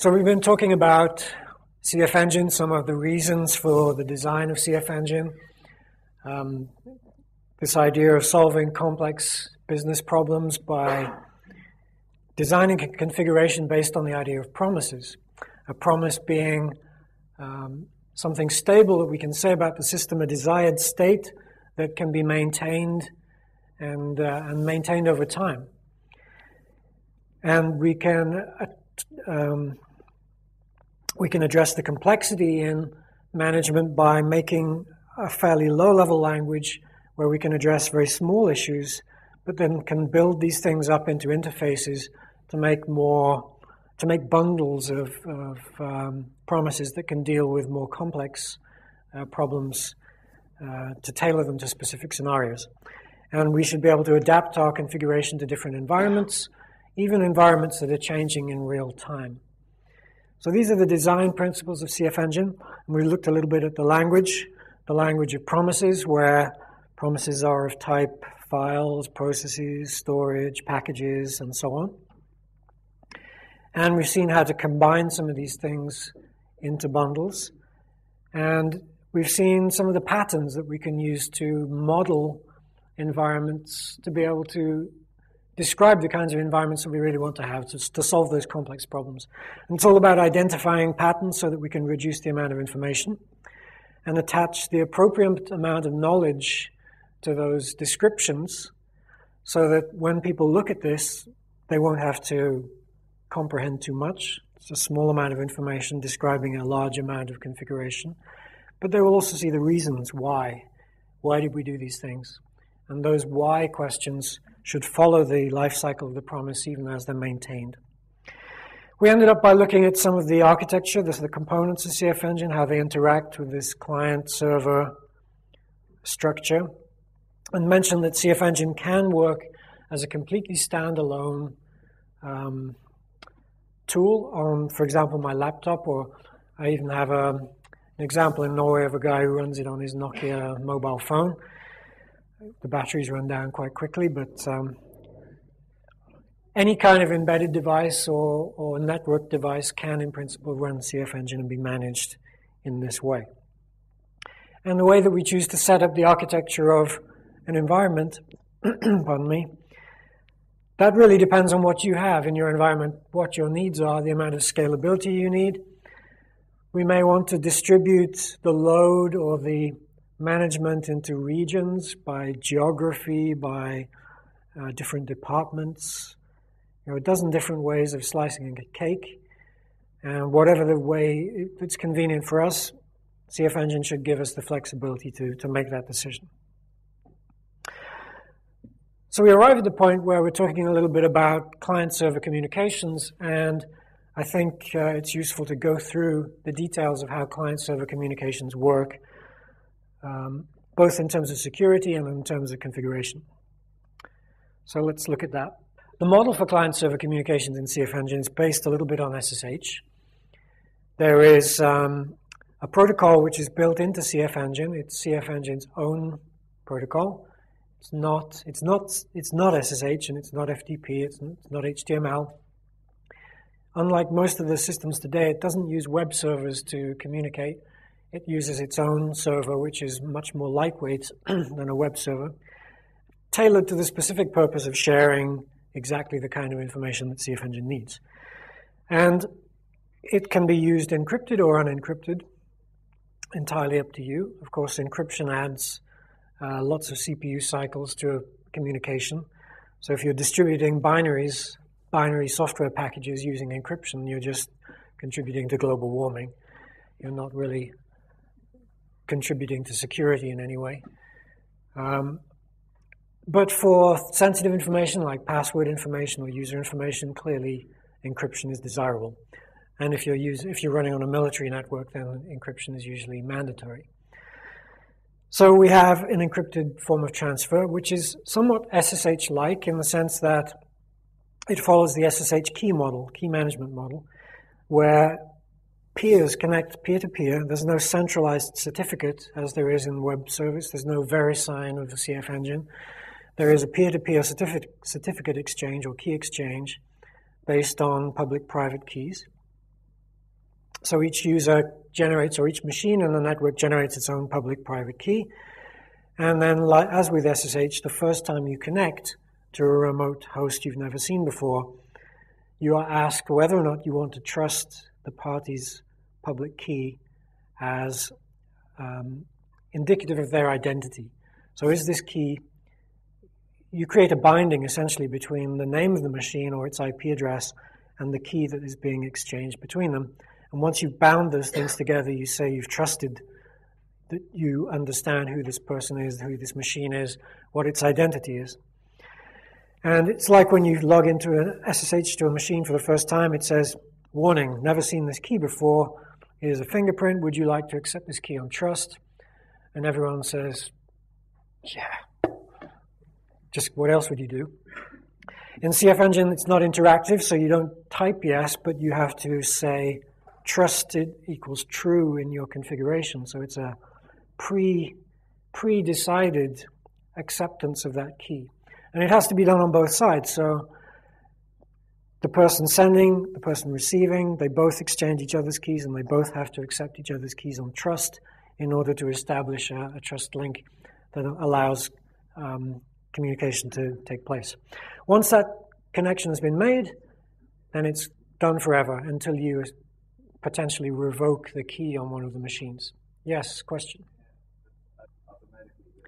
So we've been talking about CFEngine, some of the reasons for the design of CFEngine, this idea of solving complex business problems by designing a configuration based on the idea of promises. A promise being something stable that we can say about the system, a desired state that can be maintained and maintained over time. And we can address the complexity in management by making a fairly low-level language where we can address very small issues, but then can build these things up into interfaces to make bundles of promises that can deal with more complex problems, to tailor them to specific scenarios. And we should be able to adapt our configuration to different environments, even environments that are changing in real time. So these are the design principles of CFEngine. And we looked a little bit at the language of promises, where promises are of type files, processes, storage, packages, and so on. And we've seen how to combine some of these things into bundles. And we've seen some of the patterns that we can use to model environments to be able to describe the kinds of environments that we really want to have to solve those complex problems. And it's all about identifying patterns so that we can reduce the amount of information and attach the appropriate amount of knowledge to those descriptions so that when people look at this, they won't have to comprehend too much. It's a small amount of information describing a large amount of configuration. But they will also see the reasons why. Why did we do these things? And those why questions should follow the life cycle of the promise even as they're maintained. We ended up by looking at some of the architecture, the components of CFEngine, how they interact with this client-server structure, and mentioned that CFEngine can work as a completely standalone tool on, for example, my laptop, or I even have an example in Norway of a guy who runs it on his Nokia mobile phone. The batteries run down quite quickly, but any kind of embedded device or network device can, in principle, run CFEngine and be managed in this way. And the way that we choose to set up the architecture of an environment, pardon me, that really depends on what you have in your environment, what your needs are, the amount of scalability you need. We may want to distribute the load or the management into regions by geography, by different departments, a dozen different ways of slicing a cake. And whatever the way it's convenient for us, CFEngine should give us the flexibility to make that decision. So we arrive at the point where we're talking a little bit about client-server communications, and I think it's useful to go through the details of how client-server communications work, both in terms of security and in terms of configuration. So let's look at that. The model for client-server communications in CFEngine is based a little bit on SSH. There is a protocol which is built into CFEngine. It's CFEngine's own protocol. It's not SSH, and it's not FTP. It's not HTML. Unlike most of the systems today, it doesn't use web servers to communicate. It uses its own server, which is much more lightweight than a web server, tailored to the specific purpose of sharing exactly the kind of information that CFEngine needs. And it can be used encrypted or unencrypted, entirely up to you. Of course, encryption adds lots of CPU cycles to a communication. So if you're distributing binary software packages using encryption, you're just contributing to global warming. You're not really contributing to security in any way. But for sensitive information like password information or user information, clearly encryption is desirable. And if you're running on a military network, then encryption is usually mandatory. So we have an encrypted form of transfer, which is somewhat SSH-like in the sense that it follows the SSH key model, key management model, where peers connect peer-to-peer. There's no centralized certificate as there is in web service. There's no VeriSign of the CFEngine. There is a peer-to-peer certificate exchange or key exchange based on public-private keys. So each user generates, or each machine in the network generates its own public-private key. And then, as with SSH, the first time you connect to a remote host you've never seen before, you are asked whether or not you want to trust the party's public key as indicative of their identity. So is this key, you create a binding essentially between the name of the machine or its IP address and the key that is being exchanged between them. And once you've bound those things together, you say you've trusted that you understand who this person is, who this machine is, what its identity is. And it's like when you log into an SSH to a machine for the first time, it says, warning, never seen this key before. Here's a fingerprint. Would you like to accept this key on trust? And everyone says, yeah. Just what else would you do? In CFEngine, it's not interactive, so you don't type yes, but you have to say trusted equals true in your configuration. So it's a pre-decided acceptance of that key. And it has to be done on both sides. So the person sending, the person receiving, they both exchange each other's keys, and they both have to accept each other's keys on trust in order to establish a trust link that allows communication to take place. Once that connection has been made, then it's done forever until you potentially revoke the key on one of the machines. Yes, question?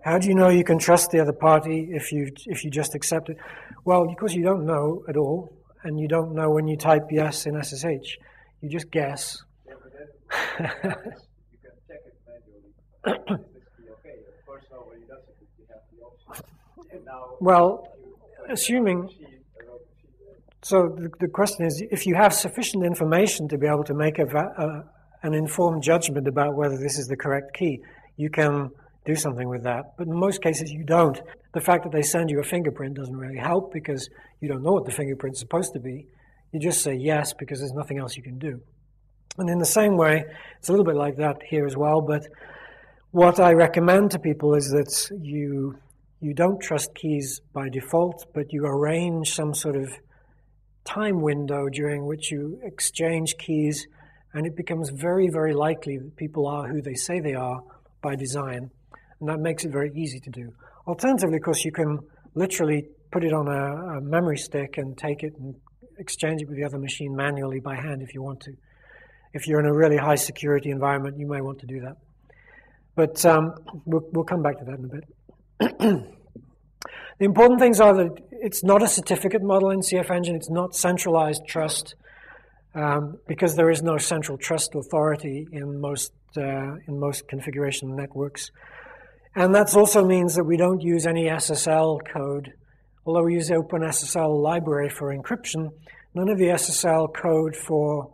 How do you know you can trust the other party if you just accept it? Well, because you don't know at all, and you don't know when you type yes in SSH. You just guess. Yeah, but then, you can check it manually. Okay, the person already does it, you have the option. And now, well, assuming... So the question is, if you have sufficient information to be able to make an informed judgment about whether this is the correct key, you can do something with that. But in most cases, you don't. The fact that they send you a fingerprint doesn't really help because you don't know what the fingerprint's supposed to be. You just say yes because there's nothing else you can do. And in the same way, it's a little bit like that here as well, but what I recommend to people is that you don't trust keys by default, but you arrange some sort of time window during which you exchange keys, and it becomes very, very likely that people are who they say they are by design, and that makes it very easy to do. Alternatively, of course, you can literally put it on a memory stick and take it and exchange it with the other machine manually by hand if you want to. If you're in a really high security environment, you may want to do that. But we'll come back to that in a bit. The important things are that it's not a certificate model in CFEngine. It's not centralized trust because there is no central trust authority in most configuration networks. And that also means that we don't use any SSL code. Although we use the OpenSSL library for encryption, none of the SSL code for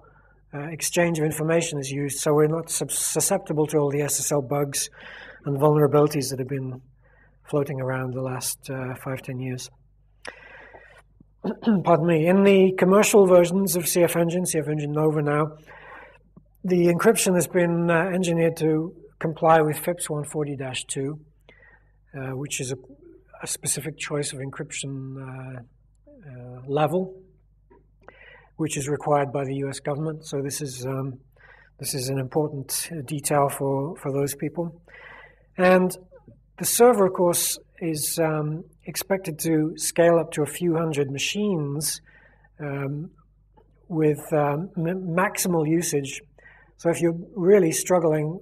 exchange of information is used, so we're not susceptible to all the SSL bugs and vulnerabilities that have been floating around the last 5-10 years. Pardon me. In the commercial versions of CFEngine Nova now, the encryption has been engineered to comply with FIPS 140-2, which is a specific choice of encryption level, which is required by the US government. So this is an important detail for those people. And the server, of course, is expected to scale up to a few hundred machines with maximal usage. So if you're really struggling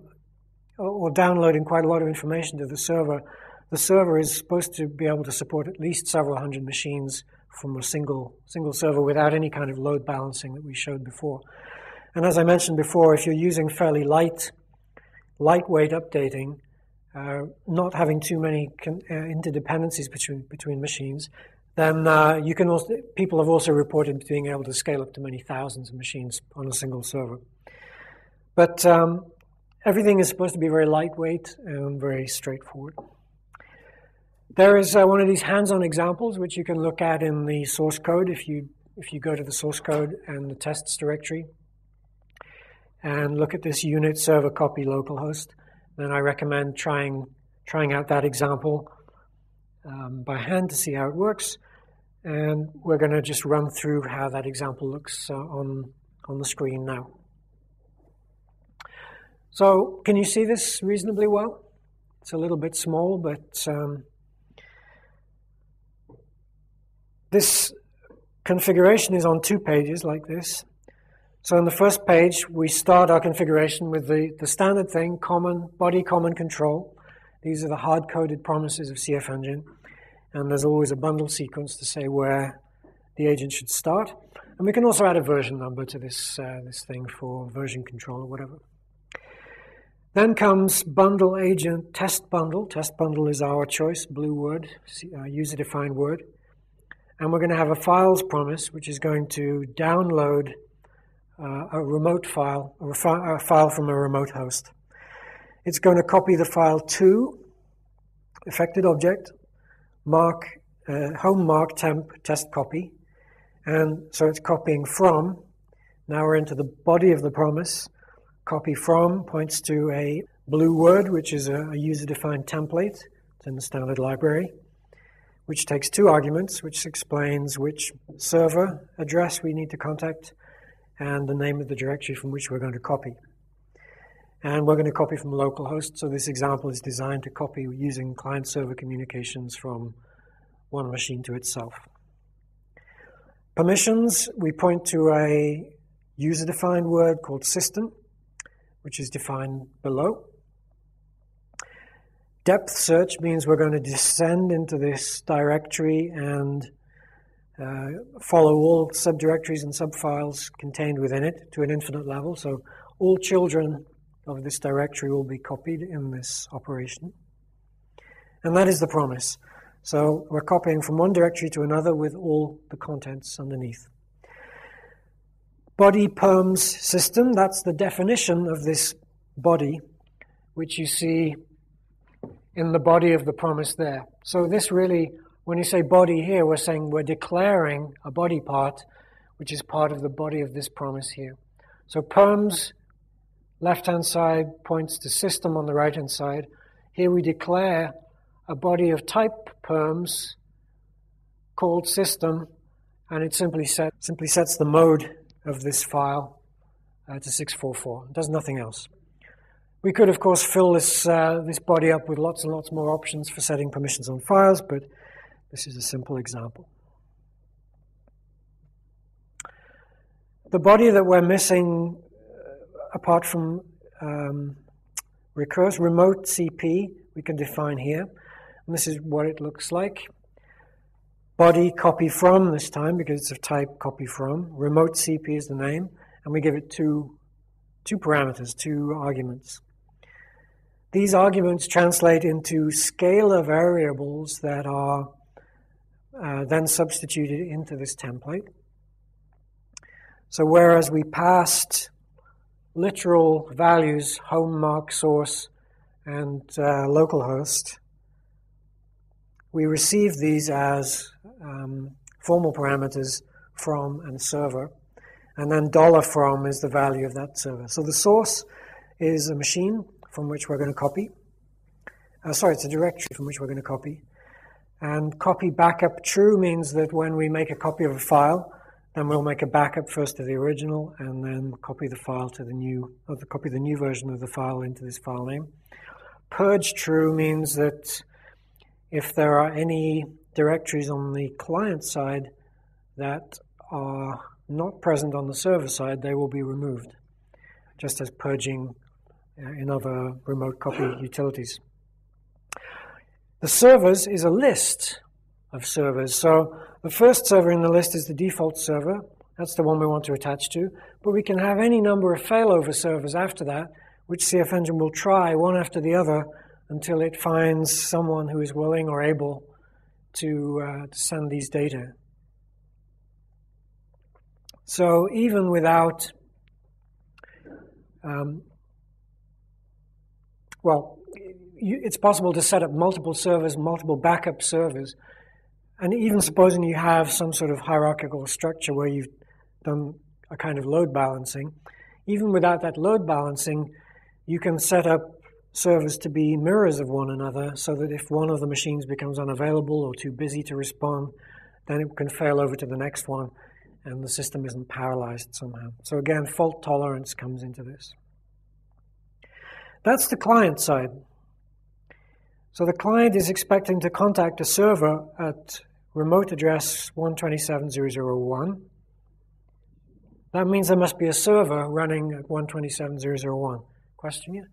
or downloading quite a lot of information to the server is supposed to be able to support at least several hundred machines from a single server without any kind of load balancing that we showed before. And as I mentioned before, if you're using fairly lightweight updating, not having too many interdependencies between machines, then people have also reported being able to scale up to many thousands of machines on a single server. But everything is supposed to be very lightweight and very straightforward. There is one of these hands-on examples which you can look at in the source code if you go to the source code and the tests directory and look at this unit server copy localhost. Then I recommend trying out that example by hand to see how it works. And we're going to just run through how that example looks on the screen now. So can you see this reasonably well? It's a little bit small, but this configuration is on 2 pages like this. So on the first page, we start our configuration with the standard thing, common body, common control. These are the hard-coded promises of CFEngine. And there's always a bundle sequence to say where the agent should start. And we can also add a version number to this thing for version control or whatever. Then comes bundle agent test bundle. Test bundle is our choice, blue word, user-defined word. And we're going to have a files promise, which is going to download a remote file, or a file from a remote host. It's going to copy the file to affected object, mark, home mark temp test copy. And so it's copying from. Now we're into the body of the promise. Copy from points to a blue word, which is a user-defined template. It's in the standard library, which takes 2 arguments, which explains which server address we need to contact and the name of the directory from which we're going to copy. And we're going to copy from localhost, so this example is designed to copy using client-server communications from one machine to itself. Permissions, we point to a user-defined word called system, which is defined below. Depth search means we're going to descend into this directory and follow all subdirectories and subfiles contained within it to an infinite level. So all children of this directory will be copied in this operation. And that is the promise. So we're copying from one directory to another with all the contents underneath. Body perms system, that's the definition of this body, which you see in the body of the promise there. So this really, when you say body here, we're saying we're declaring a body part, which is part of the body of this promise here. So perms, left-hand side, points to system on the right-hand side. Here we declare a body of type perms called system, and it simply sets the mode of this file to 644. It does nothing else. We could, of course, fill this body up with lots and lots more options for setting permissions on files, but this is a simple example. The body that we're missing, apart from recurse, remote CP, we can define here. And this is what it looks like. Body copy from this time, because it's of type copy from. Remote CP is the name, and we give it two parameters, 2 arguments. These arguments translate into scalar variables that are then substituted into this template. So whereas we passed literal values, home, mark, source, and localhost, we receive these as formal parameters from and server, and then $from is the value of that server. So the source is a machine from which we're going to copy. It's a directory from which we're going to copy. And copy backup true means that when we make a copy of a file, then we'll make a backup first to the original, and then copy the file to copy the new version of the file into this file name. Purge true means that if there are any directories on the client side that are not present on the server side, they will be removed, just as purging in other remote copy utilities. The servers is a list of servers. So the first server in the list is the default server. That's the one we want to attach to. But we can have any number of failover servers after that, which CFEngine will try one after the other until it finds someone who is willing or able to send these data. So even without, it's possible to set up multiple servers, multiple backup servers, and even supposing you have some sort of hierarchical structure where you've done a kind of load balancing, even without that load balancing, you can set up servers to be mirrors of one another so that if one of the machines becomes unavailable or too busy to respond, then it can fail over to the next one and the system isn't paralyzed somehow. So again, fault tolerance comes into this. That's the client side. So the client is expecting to contact a server at remote address 127.0.0.1. That means there must be a server running at 127.0.0.1. Question yet?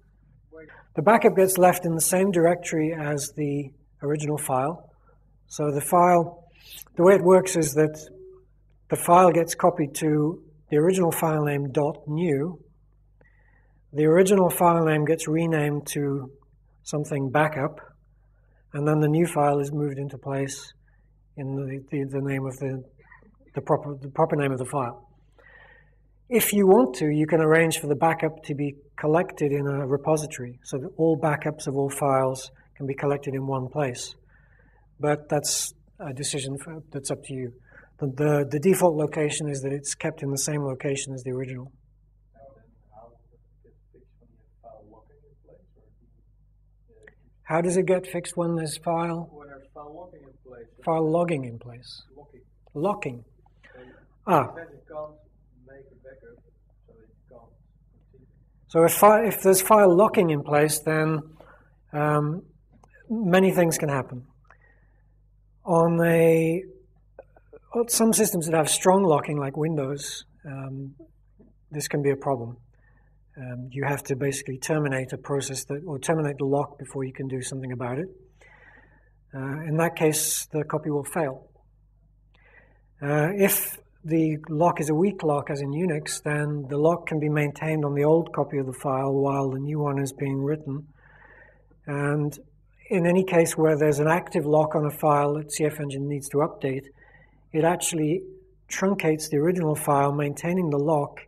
The backup gets left in the same directory as the original file. So the file, the way it works is that the file gets copied to the original file name .new. The original file name gets renamed to something backup, and then the new file is moved into place in the name of the proper name of the file. If you want to, you can arrange for the backup to be collected in a repository, so that all backups of all files can be collected in one place. But that's a decision that's up to you. The default location is that it's kept in the same location as the original. How does it get fixed when there's file? When there's file logging in place. File logging in place. Locking. Then it can't make a backup, so it can't continue. So if there's file locking in place, then many things can happen. On some systems that have strong locking, like Windows, this can be a problem. You have to basically terminate a process or terminate the lock before you can do something about it. In that case, the copy will fail. If the lock is a weak lock, as in Unix, then the lock can be maintained on the old copy of the file while the new one is being written. And in any case where there's an active lock on a file that CFEngine needs to update, it actually truncates the original file, maintaining the lock,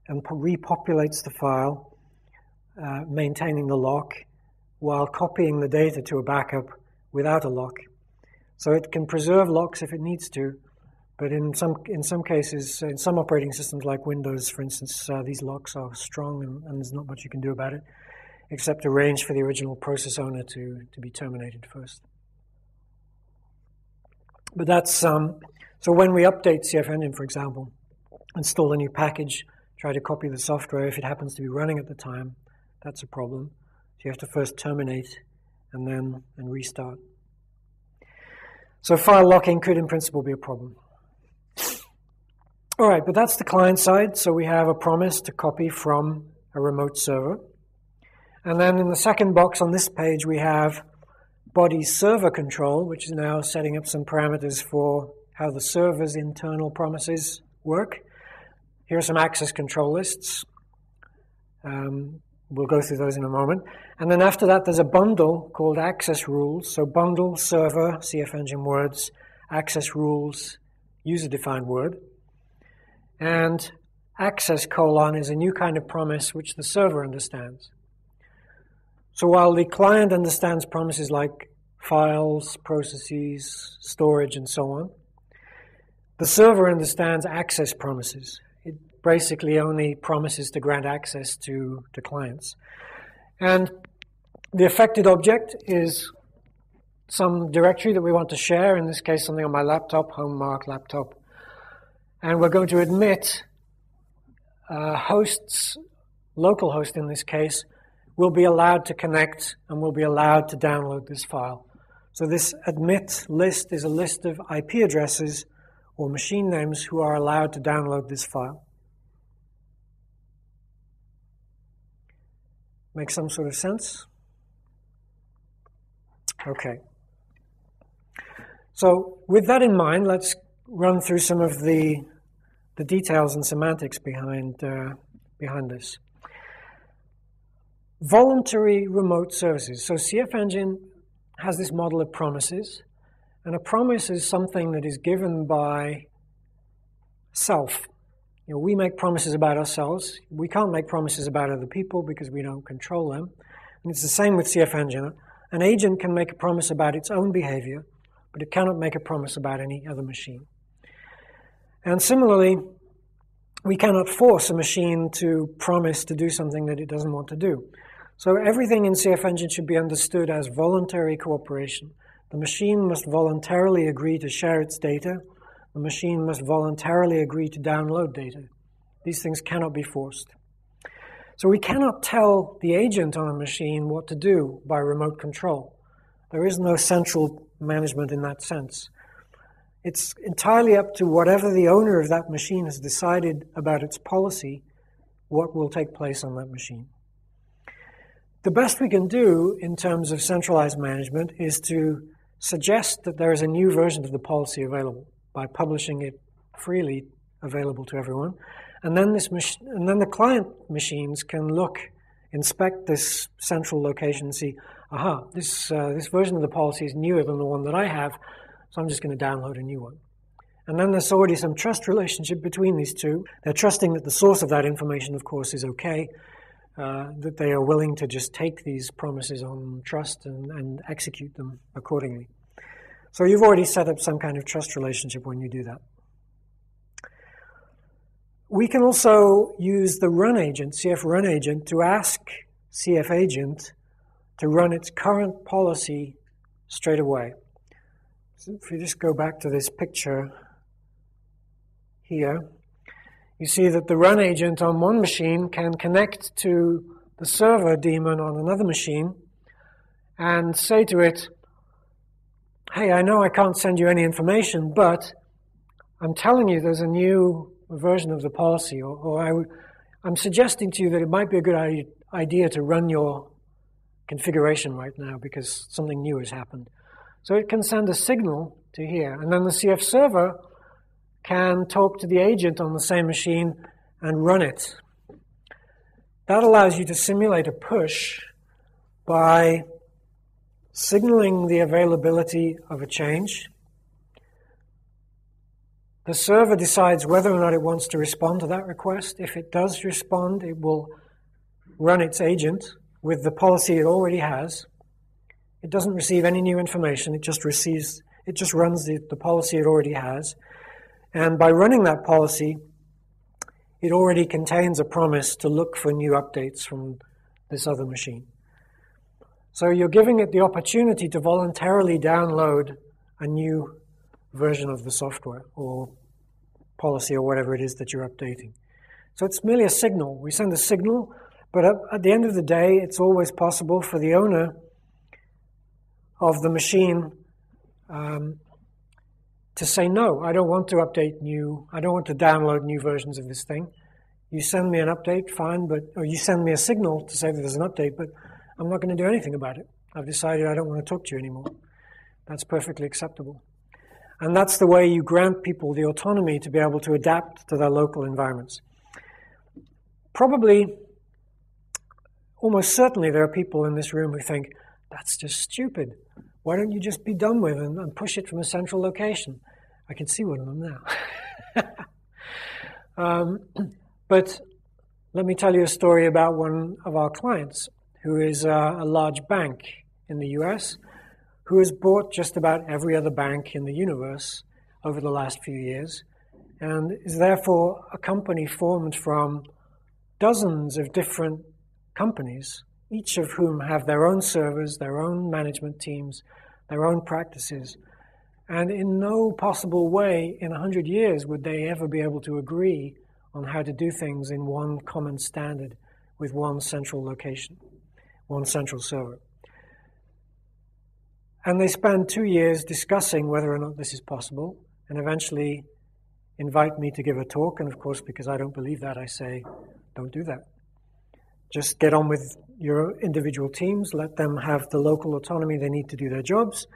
and repopulates the file, maintaining the lock, while copying the data to a backup without a lock. So it can preserve locks if it needs to, but in some cases, in some operating systems like Windows, for instance, these locks are strong and there's not much you can do about it, except arrange for the original process owner to be terminated first. But that's, so when we update CFEngine, for example, install a new package, try to copy the software, if it happens to be running at the time, that's a problem. So you have to first terminate and restart. So file locking could in principle be a problem. All right, but that's the client side. So we have a promise to copy from a remote server. And then in the second box on this page, we have body server control, which is now setting up some parameters for how the server's internal promises work. Here are some access control lists. We'll go through those in a moment. And then after that, there's a bundle called access rules. So bundle, server, CFEngine words, access rules, user-defined word. And access : is a new kind of promise which the server understands. So while the client understands promises like files, processes, storage, and so on, the server understands access promises. It basically only promises to grant access to clients. And the affected object is some directory that we want to share, in this case something on my laptop, home Mark laptop. And we're going to admit hosts, local host in this case, will be allowed to connect and will be allowed to download this file. So this admit list is a list of IP addresses or machine names who are allowed to download this file. Make some sort of sense? Okay. So with that in mind, let's run through some of the details and semantics behind this. Voluntary remote services. So CFEngine has this model of promises, and a promise is something that is given by self. You know, we make promises about ourselves. We can't make promises about other people because we don't control them. And it's the same with CFEngine. An agent can make a promise about its own behavior, but it cannot make a promise about any other machine. And similarly, we cannot force a machine to promise to do something that it doesn't want to do. So everything in CFEngine should be understood as voluntary cooperation. The machine must voluntarily agree to share its data. The machine must voluntarily agree to download data. These things cannot be forced. So we cannot tell the agent on a machine what to do by remote control. There is no central management in that sense. It's entirely up to whatever the owner of that machine has decided about its policy, what will take place on that machine. The best we can do in terms of centralized management is to suggest that there is a new version of the policy available by publishing it freely available to everyone. And then the client machines can inspect this central location and see, aha, this version of the policy is newer than the one that I have, so I'm just going to download a new one. And then there's already some trust relationship between these two. They're trusting that the source of that information, of course, is okay, that they are willing to just take these promises on trust and execute them accordingly. So you've already set up some kind of trust relationship when you do that. We can also use the run agent, CF run agent, to ask CFEngine to run its current policy straight away. So if you just go back to this picture here, you see that the run agent on one machine can connect to the server daemon on another machine and say to it, hey, I know I can't send you any information, but I'm telling you there's a new version of the policy, or I'm suggesting to you that it might be a good idea to run your configuration right now because something new has happened. So it can send a signal to here, and then the CF server can talk to the agent on the same machine and run it. That allows you to simulate a push by signaling the availability of a change. The server decides whether or not it wants to respond to that request. If it does respond, it will run its agent with the policy it already has. It doesn't receive any new information. It just runs the policy it already has. And by running that policy, it already contains a promise to look for new updates from this other machine. So you're giving it the opportunity to voluntarily download a new version of the software or policy or whatever it is that you're updating. So it's merely a signal. We send a signal, but at the end of the day, it's always possible for the owner of the machine to say, no, I don't want to I don't want to download new versions of this thing. You send me an update, fine, or you send me a signal to say that there's an update, but I'm not going to do anything about it. I've decided I don't want to talk to you anymore. That's perfectly acceptable. And that's the way you grant people the autonomy to be able to adapt to their local environments. Probably, almost certainly, there are people in this room who think, that's just stupid. Why don't you just be done with it and push it from a central location? I can see one of them now. But let me tell you a story about one of our clients who is a large bank in the US, who has bought just about every other bank in the universe over the last few years, and is therefore a company formed from dozens of different companies, each of whom have their own servers, their own management teams, their own practices. And in no possible way in 100 years would they ever be able to agree on how to do things in one common standard with one central location, one central server. And they spend 2 years discussing whether or not this is possible, and eventually invite me to give a talk. And of course, because I don't believe that, I say, don't do that. Just get on with your individual teams, let them have the local autonomy they need to do their jobs,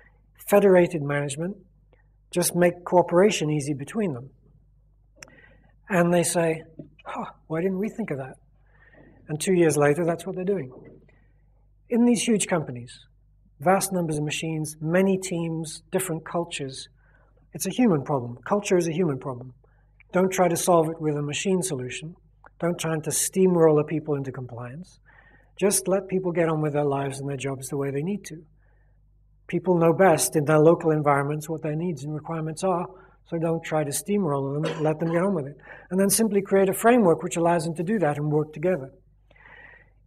federated management, just make cooperation easy between them. And they say, why didn't we think of that? And 2 years later, that's what they're doing. In these huge companies, vast numbers of machines, many teams, different cultures, it's a human problem. Culture is a human problem. Don't try to solve it with a machine solution. Don't try to steamroller people into compliance. Just let people get on with their lives and their jobs the way they need to. People know best in their local environments what their needs and requirements are, so don't try to steamroller them, let them get on with it. And then simply create a framework which allows them to do that and work together.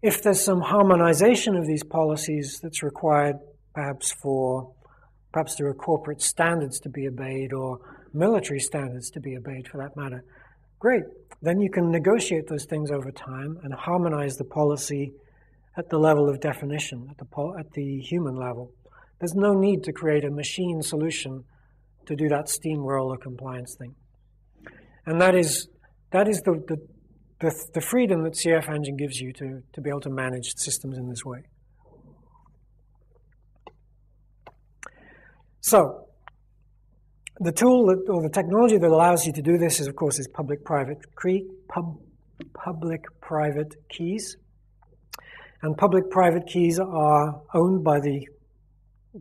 If there's some harmonization of these policies that's required, perhaps there are corporate standards to be obeyed or military standards to be obeyed for that matter, Great. Then you can negotiate those things over time and harmonize the policy at the level of definition, at the human level. There's no need to create a machine solution to do that steamroller compliance thing. And that is the freedom that CFEngine gives you to be able to manage systems in this way. So, the tool or the technology that allows you to do this is, of course, public-private keys. And public-private keys are owned by the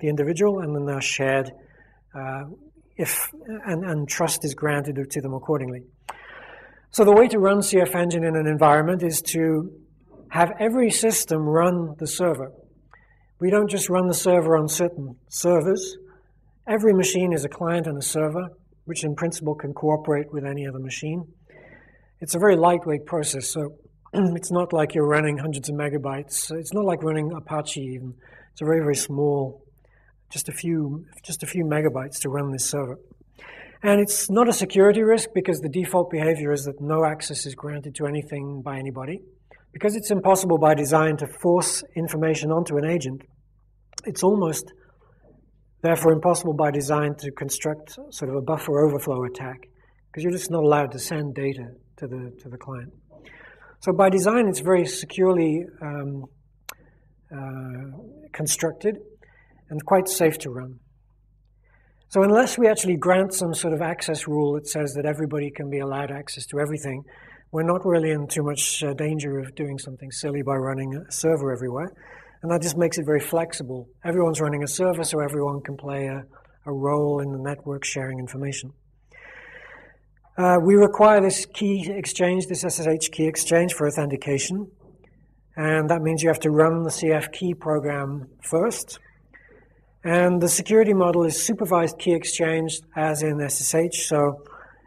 individual, and then they're shared and trust is granted to them accordingly. So the way to run CFEngine in an environment is to have every system run the server. We don't just run the server on certain servers. Every machine is a client and a server, which in principle can cooperate with any other machine. It's a very lightweight process, so it's not like you're running hundreds of megabytes. It's not like running Apache even. It's a very, very small, just a few megabytes to run this server. And it's not a security risk because the default behavior is that no access is granted to anything by anybody. Because it's impossible by design to force information onto an agent, it's almost therefore impossible by design to construct sort of a buffer overflow attack, because you're just not allowed to send data to the client. So by design, it's very securely constructed and quite safe to run. So unless we actually grant some sort of access rule that says that everybody can be allowed access to everything, we're not really in too much danger of doing something silly by running a server everywhere. And that just makes it very flexible. Everyone's running a server, so everyone can play a role in the network sharing information. We require this key exchange, this SSH key exchange for authentication. And that means you have to run the CF key program first. And the security model is supervised key exchange as in SSH. So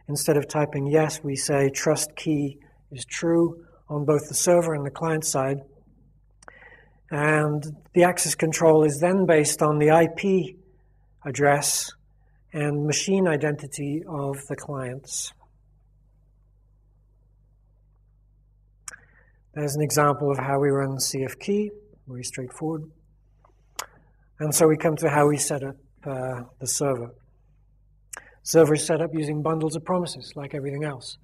instead of typing yes, we say trust key is true on both the server and the client side. And the access control is then based on the IP address and machine identity of the clients. There's an example of how we run CF key, very straightforward. And so we come to how we set up the server. Server is set up using bundles of promises, like everything else.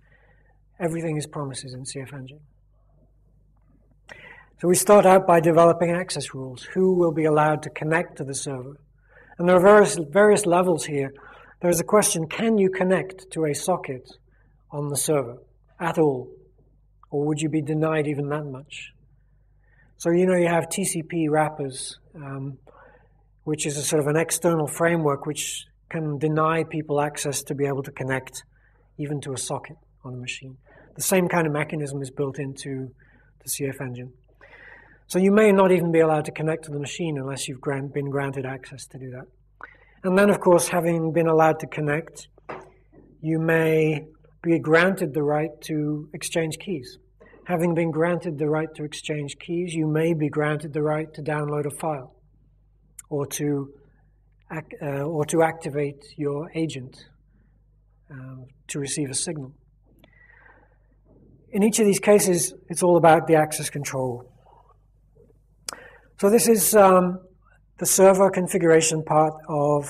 Everything is promises in CFEngine. So we start out by developing access rules. Who will be allowed to connect to the server? And there are various levels here. There's a question, can you connect to a socket on the server at all? Or would you be denied even that much? So you have TCP wrappers, which is a sort of an external framework which can deny people access to be able to connect even to a socket on a machine. The same kind of mechanism is built into the CFEngine. So you may not even be allowed to connect to the machine unless you've been granted access to do that. And then, of course, having been allowed to connect, you may be granted the right to exchange keys. Having been granted the right to exchange keys, you may be granted the right to download a file or to activate your agent to receive a signal. In each of these cases, it's all about the access control. So this is the server configuration part of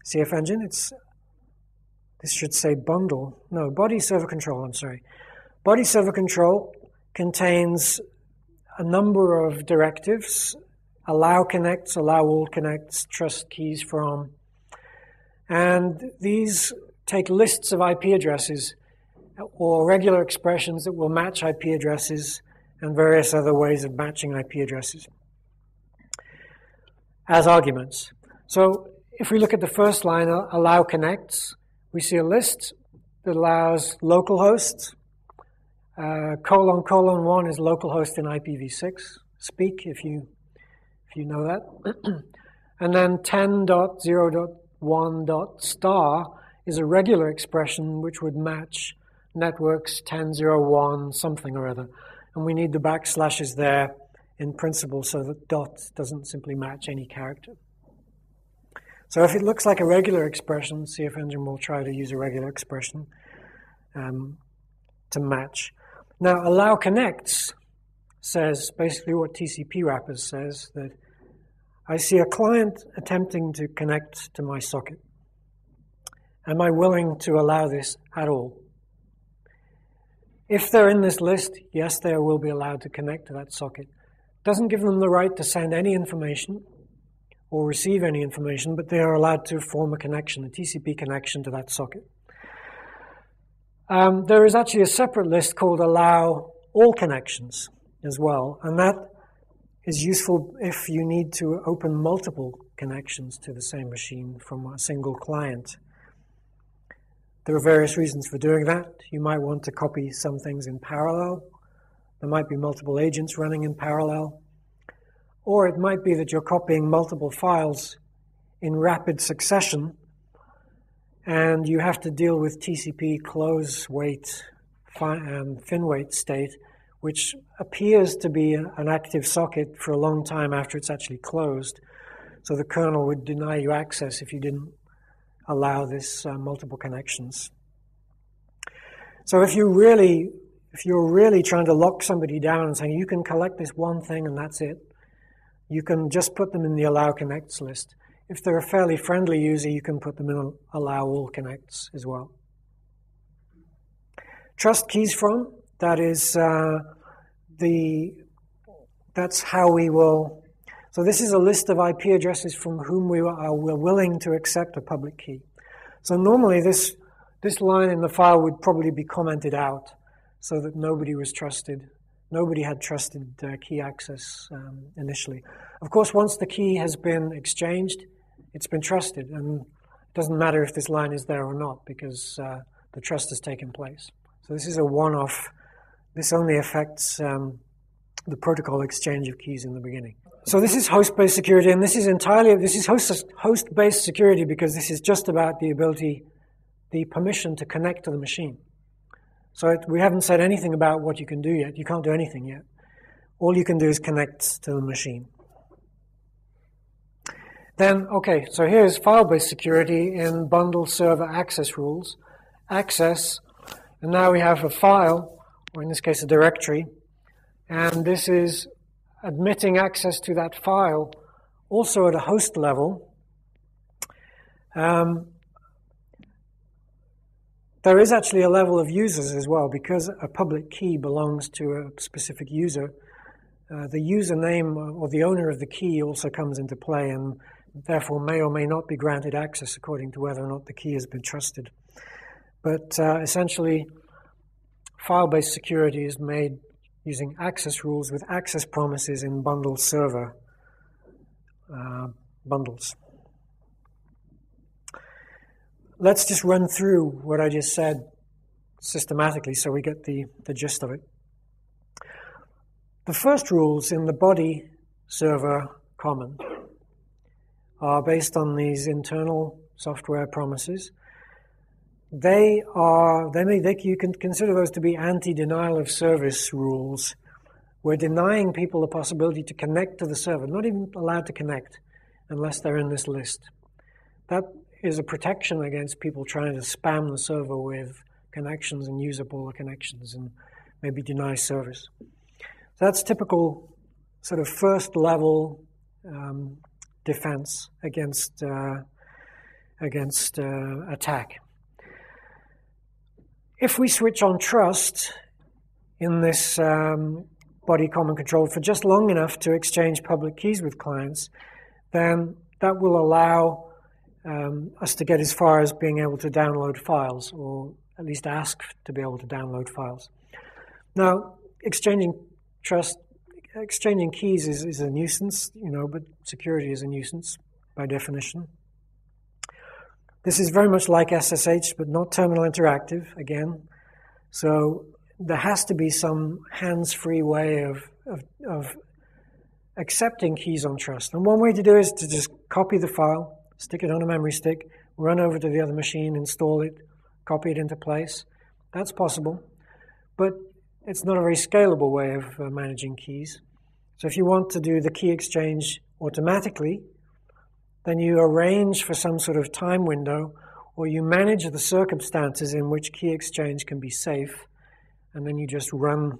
CFEngine. This should say bundle. No, body server control, I'm sorry. Body server control contains a number of directives: allow connects, allow all connects, trust keys from. And these take lists of IP addresses or regular expressions that will match IP addresses and various other ways of matching IP addresses as arguments. So if we look at the first line, allow connects, we see a list that allows localhost. ::1 is localhost in IPv6. Speak if you know that. And then 10.0.1. Is a regular expression which would match networks 10.0.1 something or other. And we need the backslashes there in principle so that dot doesn't simply match any character. So if it looks like a regular expression, CFEngine will try to use a regular expression. to match. Now, allow connects says basically what TCP wrappers says, that I see a client attempting to connect to my socket. Am I willing to allow this at all? If they're in this list, yes, they will be allowed to connect to that socket. Doesn't give them the right to send any information or receive any information, but they are allowed to form a connection, a TCP connection to that socket. There is actually a separate list called allow all connections as well, and that is useful if you need to open multiple connections to the same machine from a single client. There are various reasons for doing that. You might want to copy some things in parallel. There might be multiple agents running in parallel. Or it might be that you're copying multiple files in rapid succession, and you have to deal with TCP close wait, fin wait state, which appears to be an active socket for a long time after it's actually closed. So the kernel would deny you access if you didn't allow this multiple connections. So if you're really trying to lock somebody down and saying you can collect this one thing and that's it, you can just put them in the allow connects list. If they're a fairly friendly user, you can put them in allow all connects as well. Trust keys from, that is that's how we will. So this is a list of IP addresses from whom we're willing to accept a public key. So normally this line in the file would probably be commented out so that nobody was trusted. Nobody had trusted key access initially. Of course, once the key has been exchanged, it's been trusted, and it doesn't matter if this line is there or not because the trust has taken place. So this is a one-off. This only affects the protocol exchange of keys in the beginning. So this is host-based security, and this is host-based security because this is just about the permission to connect to the machine. So we haven't said anything about what you can do yet. You can't do anything yet. All you can do is connect to the machine. Then, okay, so here's file-based security in bundle server access rules. Access, and now we have a file, or in this case a directory, and this is admitting access to that file also at a host level. There is actually a level of users as well, because a public key belongs to a specific user. The username or the owner of the key also comes into play and therefore may or may not be granted access according to whether or not the key has been trusted. But essentially, file-based security is made using access rules with access promises in bundle server bundles. Let's just run through what I just said systematically so we get the gist of it. The first rules in the body server common are based on these internal software promises. You can consider those to be anti-denial of service rules. We're denying people the possibility to connect to the server, not even allowed to connect unless they're in this list. That is a protection against people trying to spam the server with connections and use up all the connections and maybe deny service. So that's typical sort of first level defense against attack. If we switch on trust in this body common control for just long enough to exchange public keys with clients, then that will allow us to get as far as being able to download files, or at least ask to be able to download files. Now, exchanging keys is a nuisance, but security is a nuisance by definition. This is very much like SSH, but not terminal interactive, again. So there has to be some hands-free way of accepting keys on trust. And one way to do it is to just copy the file, stick it on a memory stick, run over to the other machine, install it, copy it into place. That's possible. But it's not a very scalable way of managing keys. So if you want to do the key exchange automatically, then you arrange for some sort of time window or you manage the circumstances in which key exchange can be safe, and then you just run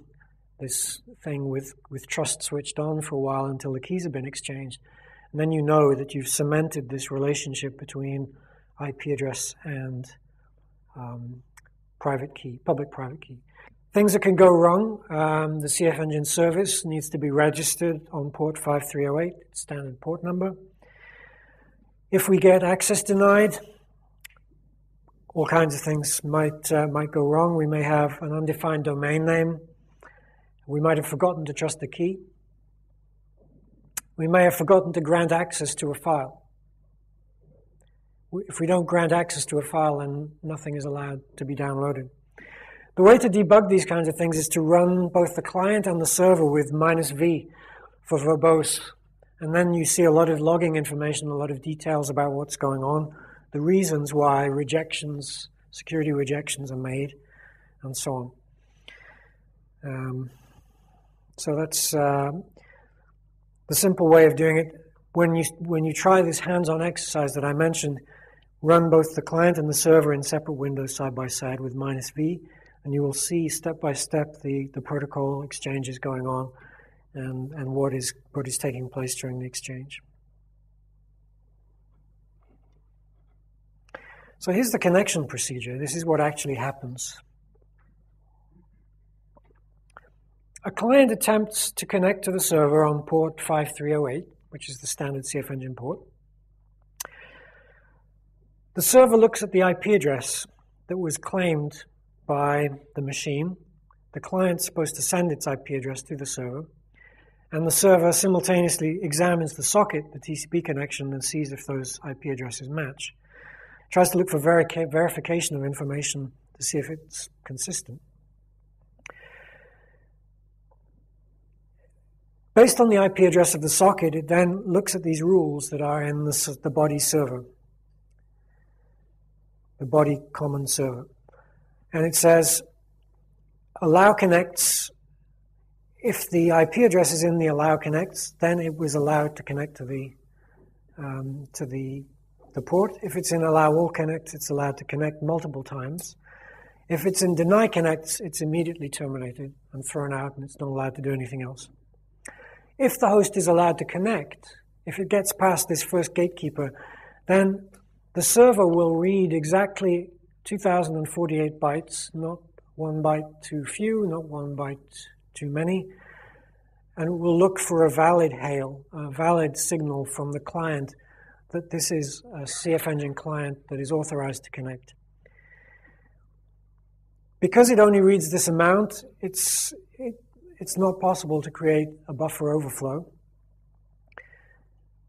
this thing with trust switched on for a while until the keys have been exchanged. And then you know that you've cemented this relationship between IP address and public-private key. Things that can go wrong, the CFEngine service needs to be registered on port 5308, standard port number. If we get access denied, all kinds of things might go wrong. We may have an undefined domain name. We might have forgotten to trust the key. We may have forgotten to grant access to a file. If we don't grant access to a file, then nothing is allowed to be downloaded. The way to debug these kinds of things is to run both the client and the server with -v for verbose. And then you see a lot of logging information, a lot of details about what's going on, the reasons why rejections, security rejections are made, and so on. So that's the simple way of doing it. When you try this hands-on exercise that I mentioned, run both the client and the server in separate windows side by side with -v, and you will see step by step the protocol exchanges going on and what is taking place during the exchange. So here's the connection procedure. This is what actually happens. A client attempts to connect to the server on port 5308, which is the standard CFEngine port. The server looks at the IP address that was claimed by the machine. The client's supposed to send its IP address to the server, and the server simultaneously examines the socket, the TCP connection, and sees if those IP addresses match. Tries to look for verification of information to see if it's consistent. Based on the IP address of the socket, it then looks at these rules that are in the body server, the body common server. And it says, allow connects. If the IP address is in the allow connects, then it was allowed to connect to the port. If it's in allow all connects, it's allowed to connect multiple times. If it's in deny connects, it's immediately terminated and thrown out, and it's not allowed to do anything else. If the host is allowed to connect, if it gets past this first gatekeeper, then the server will read exactly 2048 bytes, not one byte too few, not one byte too many, and it will look for a valid hail, a valid signal from the client that this is a CFEngine client that is authorized to connect. Because it only reads this amount, it's not possible to create a buffer overflow.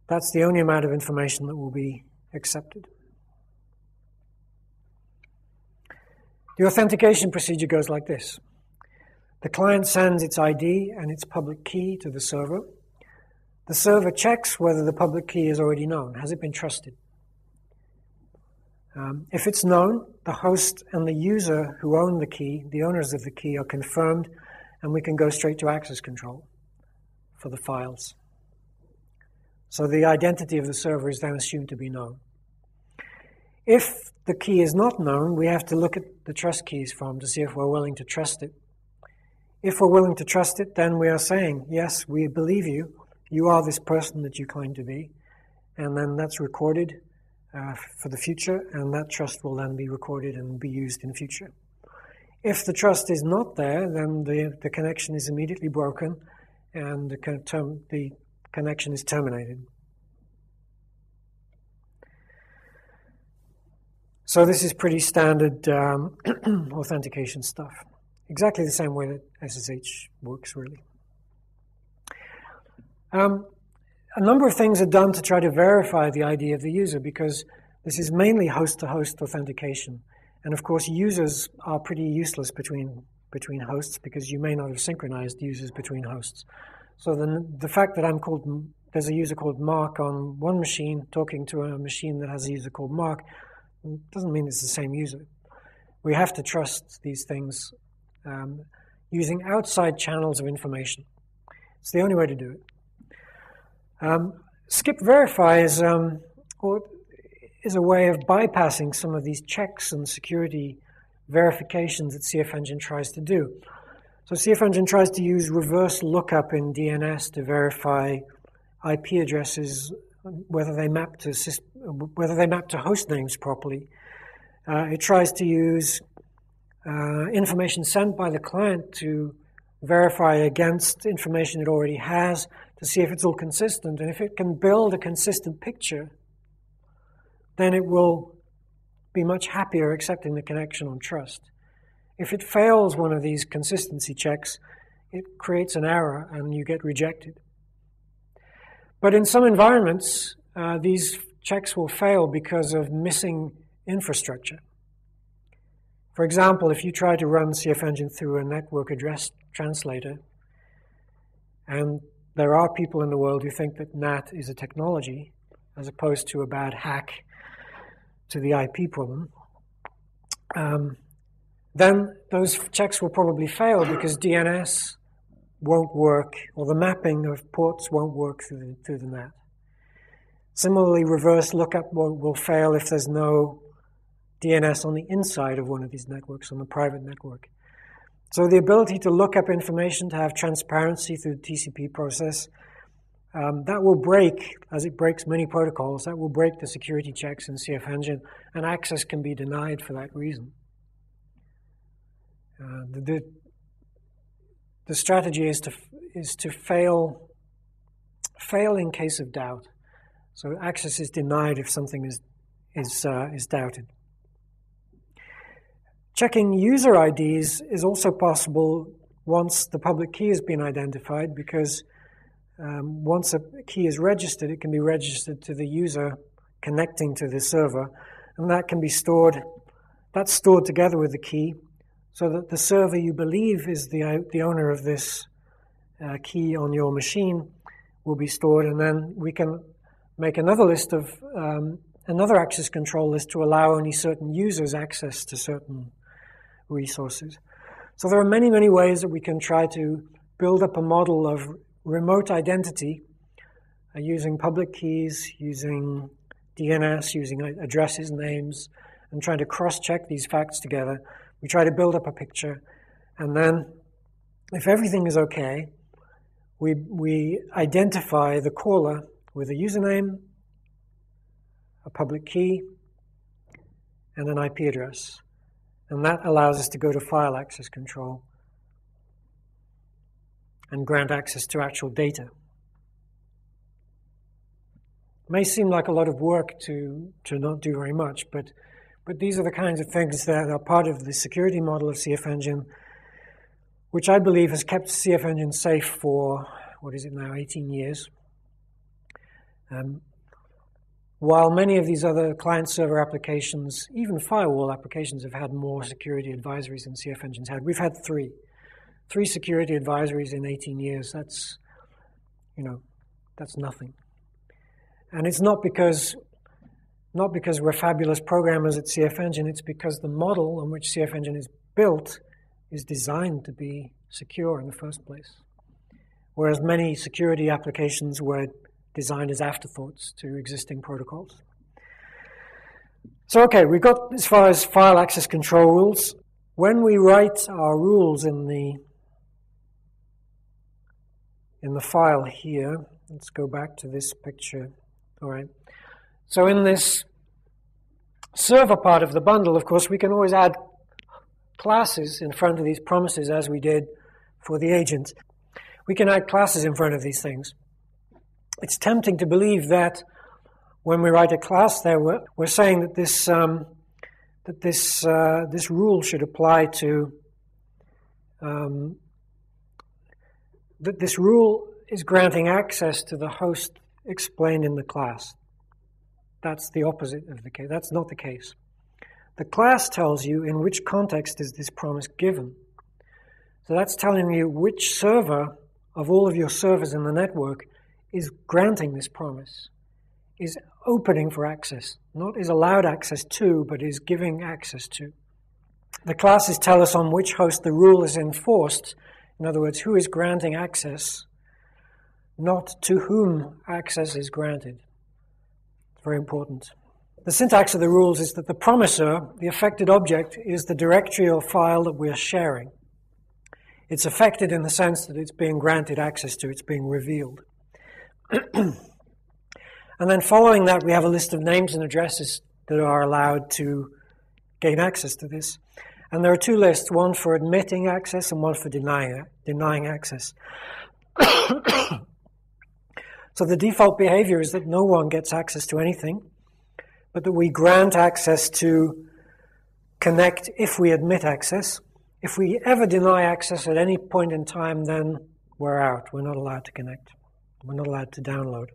That's the only amount of information that will be accepted. The authentication procedure goes like this. The client sends its ID and its public key to the server. The server checks whether the public key is already known. Has it been trusted? If it's known, the host and the user who own the key, the owners of the key, are confirmed, and we can go straight to access control for the files. So the identity of the server is then assumed to be known. If the key is not known, we have to look at the trust keys form to see if we're willing to trust it. If we're willing to trust it, then we are saying, yes, we believe you. You are this person that you claim to be. And then that's recorded for the future, and that trust will then be recorded and be used in future. If the trust is not there, then the connection is immediately broken and the connection is terminated. So this is pretty standard authentication stuff. Exactly the same way that SSH works, really. A number of things are done to try to verify the ID of the user, because this is mainly host-to-host authentication. And of course, users are pretty useless between hosts, because you may not have synchronized users between hosts. So the fact that there's a user called Mark on one machine talking to a machine that has a user called Mark doesn't mean it's the same user. We have to trust these things using outside channels of information. It's the only way to do it. Skip verify is is a way of bypassing some of these checks and security verifications that CFEngine tries to do. So CFEngine tries to use reverse lookup in DNS to verify IP addresses, whether they map to host names properly. It tries to use information sent by the client to verify against information it already has to see if it's all consistent. And if it can build a consistent picture, then it will be much happier accepting the connection on trust. If it fails one of these consistency checks, it creates an error and you get rejected. But in some environments, these checks will fail because of missing infrastructure. For example, if you try to run CFEngine through a network address translator, and there are people in the world who think that NAT is a technology as opposed to a bad hack to the IP problem, then those checks will probably fail because DNS won't work, or the mapping of ports won't work through the NAT. Similarly, reverse lookup will fail if there's no DNS on the inside of one of these networks, on the private network. So the ability to look up information, to have transparency through the TCP process, that will break, as it breaks many protocols, that will break the security checks in CFEngine, and access can be denied for that reason. The strategy is to fail in case of doubt. So access is denied if something is doubted. Checking user IDs is also possible once the public key has been identified, because once a key is registered, it can be registered to the user connecting to the server, and that can be stored. That's stored together with the key, so that the server you believe is the owner of this key on your machine will be stored, and then we can make another list of another access control list to allow only certain users access to certain resources. So there are many, many ways that we can try to build up a model of remote identity using public keys, using DNS, using addresses, names, and trying to cross-check these facts together. We try to build up a picture, and then if everything is okay, we identify the caller with a username, a public key, and an IP address. And that allows us to go to file access control and grant access to actual data. It may seem like a lot of work to not do very much, but these are the kinds of things that are part of the security model of CFEngine, which I believe has kept CFEngine safe for, 18 years. While many of these other client-server applications, even firewall applications, have had more security advisories than CFEngine's had. We've had three security advisories in 18 years. That's nothing. And it's not because we're fabulous programmers at CFEngine. It's because the model on which CFEngine is built is designed to be secure in the first place, whereas many security applications were designed as afterthoughts to existing protocols. So okay, we got as far as file access control rules. When we write our rules in the file here, let's go back to this picture. All right. So in this server part of the bundle, of course, we can always add classes in front of these promises, as we did for the agent. We can add classes in front of these things. It's tempting to believe that when we write a class there, we're saying that this rule should apply to that this rule is granting access to the host explained in the class. That's the opposite of the case. That's not the case. The class tells you in which context is this promise given. So that's telling you which server of all of your servers in the network is granting this promise, is opening for access, not is allowed access to, but is giving access to. The classes tell us on which host the rule is enforced. In other words, who is granting access, not to whom access is granted. It's very important. The syntax of the rules is that the promiser, the affected object, is the directory or file that we're sharing. It's affected in the sense that it's being granted access to, it's being revealed. And then following that, we have a list of names and addresses that are allowed to gain access to this. And there are two lists, one for admitting access and one for denying access. So the default behavior is that no one gets access to anything, but that we grant access to connect if we admit access. If we ever deny access at any point in time, then we're out. We're not allowed to connect. We're not allowed to download.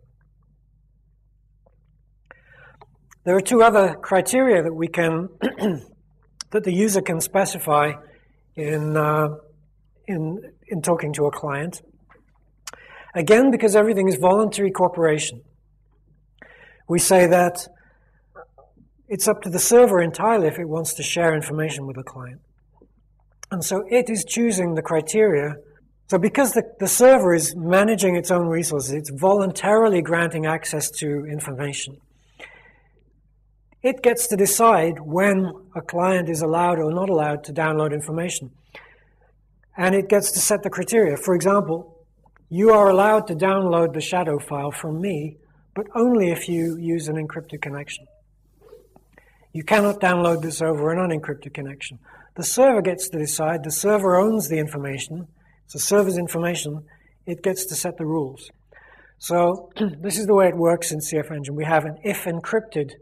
There are two other criteria that we can, that the user can specify in talking to a client. Again, because everything is voluntary cooperation, we say that it's up to the server entirely if it wants to share information with the client. And so it is choosing the criteria. So because the server is managing its own resources, it's voluntarily granting access to information. It gets to decide when a client is allowed or not allowed to download information. And it gets to set the criteria. For example, you are allowed to download the shadow file from me, but only if you use an encrypted connection. You cannot download this over an unencrypted connection. The server gets to decide. The server owns the information. It's the server's information. It gets to set the rules. So this is the way it works in CFEngine. We have an if encrypted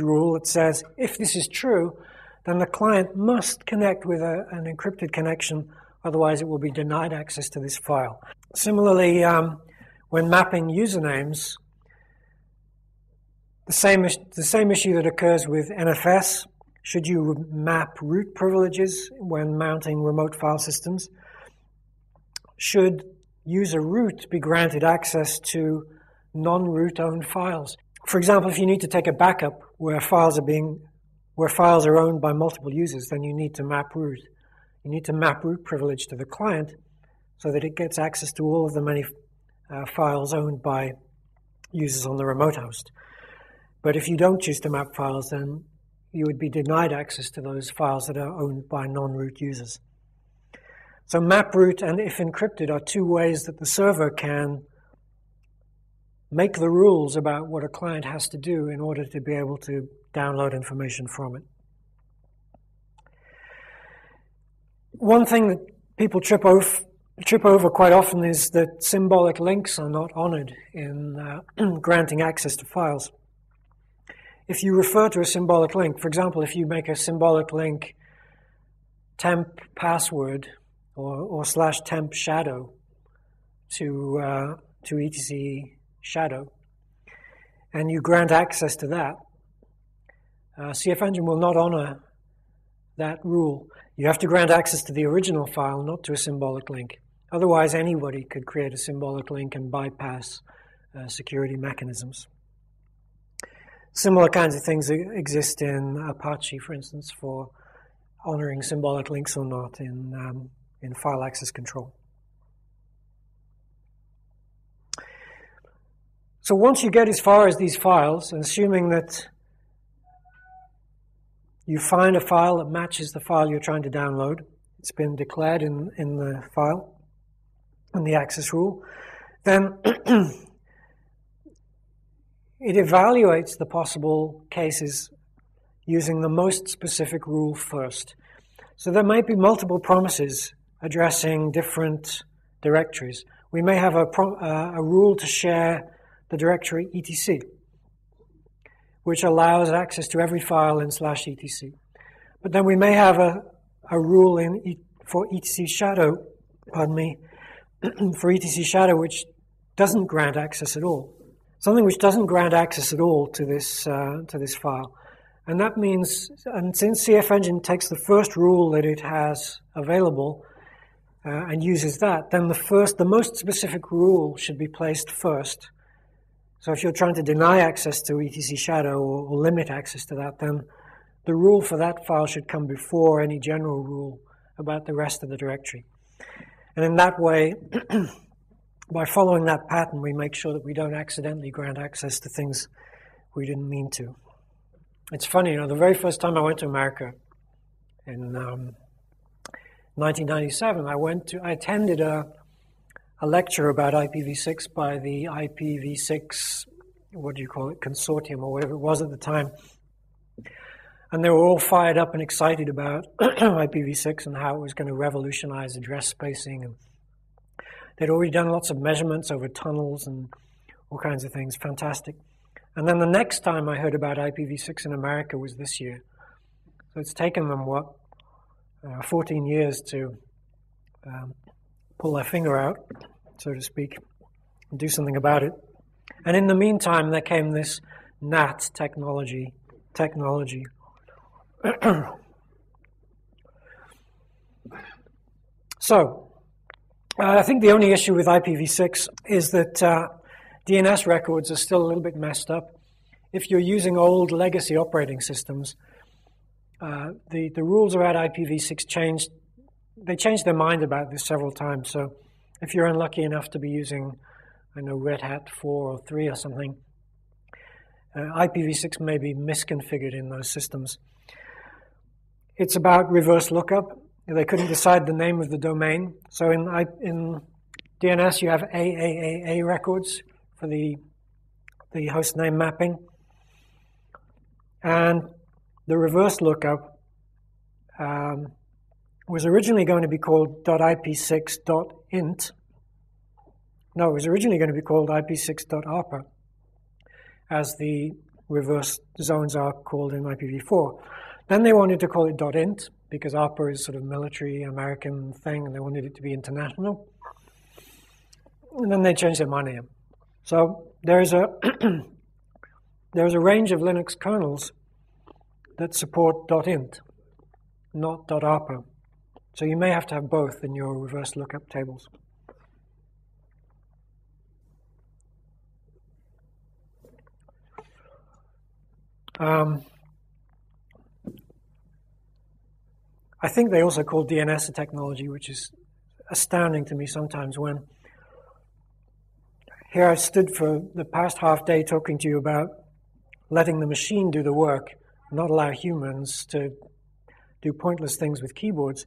rule that says if this is true, then the client must connect with an encrypted connection, otherwise it will be denied access to this file. Similarly, when mapping usernames, the same issue that occurs with NFS, should you map root privileges when mounting remote file systems? Should user root be granted access to non-root owned files? For example, if you need to take a backup where files are owned by multiple users, then you need to map root. You need to map root privilege to the client so that it gets access to all of the many files owned by users on the remote host. But if you don't choose to map files, then you would be denied access to those files that are owned by non-root users. So map root and if encrypted are two ways that the server can make the rules about what a client has to do in order to be able to download information from it. One thing that people trip over quite often is that symbolic links are not honored in granting access to files. If you refer to a symbolic link, for example, if you make a symbolic link temp password or /temp shadow to etc shadow, and you grant access to that, CFEngine will not honor that rule. You have to grant access to the original file, not to a symbolic link. Otherwise, anybody could create a symbolic link and bypass security mechanisms. Similar kinds of things exist in Apache, for instance, for honoring symbolic links or not in file access control. So once you get as far as these files, and assuming that you find a file that matches the file you're trying to download, it's been declared in the file, in the access rule, then it evaluates the possible cases using the most specific rule first. So there might be multiple promises addressing different directories. We may have a rule to share the directory etc, which allows access to every file in /etc. But then we may have a rule for etc shadow, for etc shadow which doesn't grant access at all. Something which doesn't grant access at all to this file. And that means, and since CFEngine takes the first rule that it has available and uses that, then the most specific rule should be placed first. So if you're trying to deny access to etc shadow or limit access to that, then the rule for that file should come before any general rule about the rest of the directory. And in that way, by following that pattern, we make sure that we don't accidentally grant access to things we didn't mean to. It's funny, the very first time I went to America in 1997, I attended a lecture about IPv6 by the IPv6, consortium or whatever it was at the time. And they were all fired up and excited about IPv6 and how it was going to revolutionize address spacing. And they'd already done lots of measurements over tunnels and all kinds of things. Fantastic. And then the next time I heard about IPv6 in America was this year. So it's taken them, 14 years to pull their finger out, so to speak, and do something about it. And in the meantime, there came this NAT technology. So, I think the only issue with IPv6 is that DNS records are still a little bit messed up. If you're using old legacy operating systems, the rules about IPv6 changed. They changed their mind about this several times. So if you're unlucky enough to be using, Red Hat 4 or 3 or something, IPv6 may be misconfigured in those systems. It's about reverse lookup. They couldn't decide the name of the domain. So in DNS, you have AAAA records for the host name mapping. And the reverse lookup was originally going to be called .ip6.int. No, it was originally going to be called ip6.arpa, as the reverse zones are called in IPv4. Then they wanted to call it .int, because ARPA is sort of military American thing, and they wanted it to be international. And then they changed their mind again. So there's a range of Linux kernels that support .int, not .arpa. So you may have to have both in your reverse lookup tables. I think they also call DNS a technology, which is astounding to me sometimes when here I've stood for the past half day talking to you about letting the machine do the work, not allow humans to do pointless things with keyboards.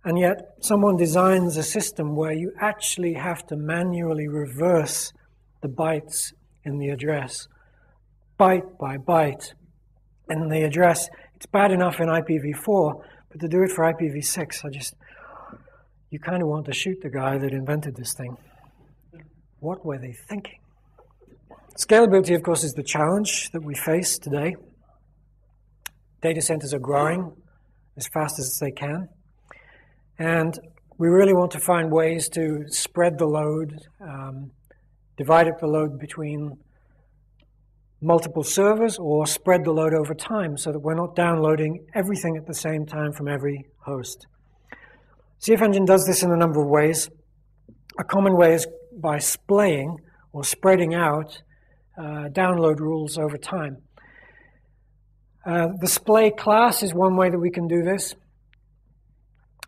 And yet someone designs a system where you actually have to manually reverse the bytes in the address, byte by byte in the address. It's bad enough in IPv4, but to do it for IPv6, you kind of want to shoot the guy that invented this thing. What were they thinking? Scalability, of course, is the challenge that we face today. Data centers are growing as fast as they can. And we really want to find ways to spread the load, divide up the load between multiple servers, or spread the load over time so that we're not downloading everything at the same time from every host. CFEngine does this in a number of ways. A common way is by splaying or spreading out download rules over time. The splay class is one way that we can do this.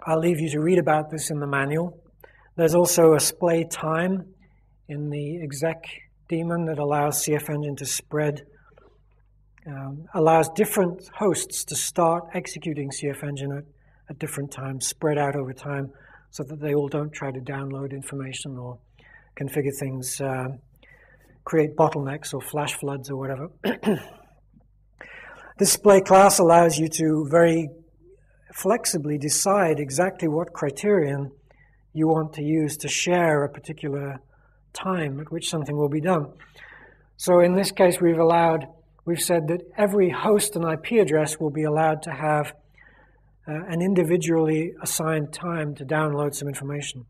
I'll leave you to read about this in the manual. There's also a splay time in the exec daemon that allows CFEngine to spread, allows different hosts to start executing CFEngine at different times, spread out over time, so that they all don't try to download information or configure things, create bottlenecks or flash floods or whatever. This display class allows you to very flexibly decide exactly what criterion you want to use to share a particular time at which something will be done. So in this case, we've said that every host and IP address will be allowed to have an individually assigned time to download some information.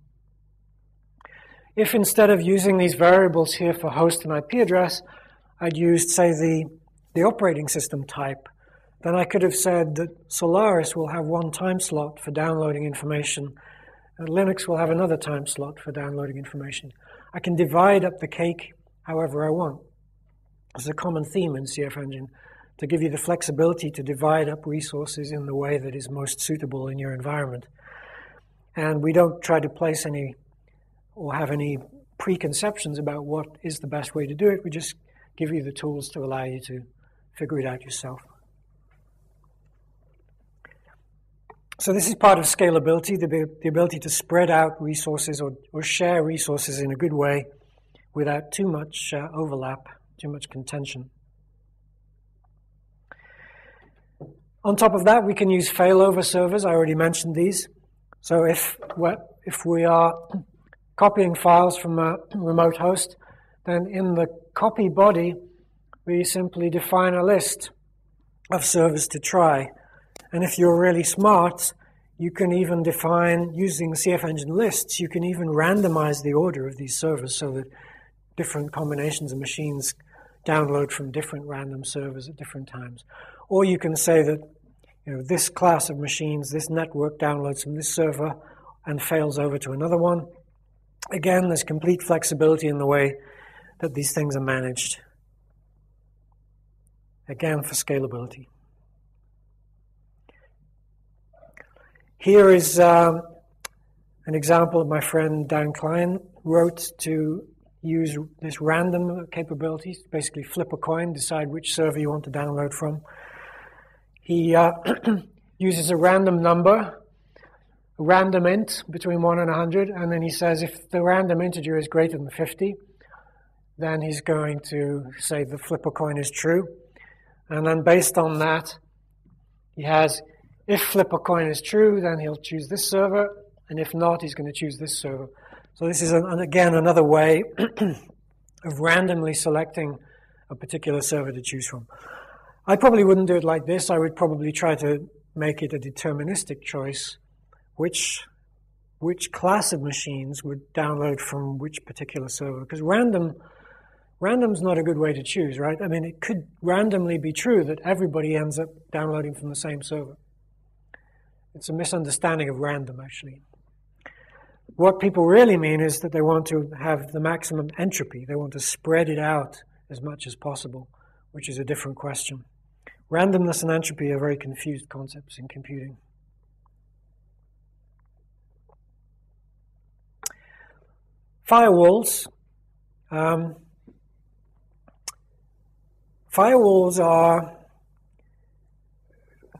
If instead of using these variables here for host and IP address, I'd used, say, the operating system type, then I could have said that Solaris will have one time slot for downloading information, and Linux will have another time slot for downloading information. I can divide up the cake however I want. It's a common theme in CFEngine, to give you the flexibility to divide up resources in the way that is most suitable in your environment. And we don't try to place any or have any preconceptions about what is the best way to do it. We just give you the tools to allow you to figure it out yourself. So this is part of scalability, the ability to spread out resources or share resources in a good way without too much overlap, too much contention. On top of that, we can use failover servers. I already mentioned these. So if we are copying files from a remote host, then in the copy body, we simply define a list of servers to try. And if you're really smart, you can even define, using CFEngine lists, you can even randomize the order of these servers so that different combinations of machines download from different random servers at different times. Or you can say that this class of machines, this network downloads from this server and fails over to another one. Again, there's complete flexibility in the way that these things are managed. Again, for scalability. Here is an example of my friend Dan Klein wrote to use this random capability, basically flip a coin, decide which server you want to download from. He uses a random number, a random int between 1 and 100, and then he says if the random integer is greater than 50, then he's going to say the flip a coin is true. And then based on that, he has, if flip a coin is true, then he'll choose this server, and if not, he's going to choose this server. So this is, again, another way of randomly selecting a particular server to choose from. I probably wouldn't do it like this. I would probably try to make it a deterministic choice, which class of machines would download from which particular server. Because random's not a good way to choose, right? I mean, it could randomly be true that everybody ends up downloading from the same server. It's a misunderstanding of random, actually. What people really mean is that they want to have the maximum entropy. They want to spread it out as much as possible, which is a different question. Randomness and entropy are very confused concepts in computing. Firewalls. Firewalls are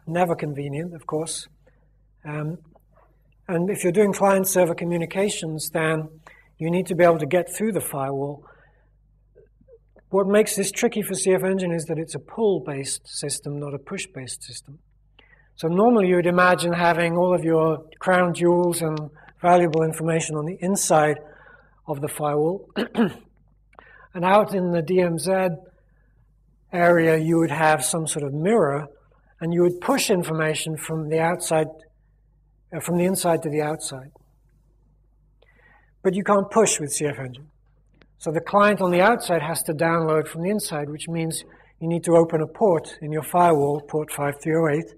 never convenient, of course. And if you're doing client-server communications, then you need to be able to get through the firewall. What makes this tricky for CFEngine is that it's a pull-based system, not a push-based system. So normally you would imagine having all of your crown jewels and valuable information on the inside of the firewall. And out in the DMZ area, you would have some sort of mirror, and you would push information from the outside, from the inside to the outside. But you can't push with CFEngine. So the client on the outside has to download from the inside, which means you need to open a port in your firewall, port 5308,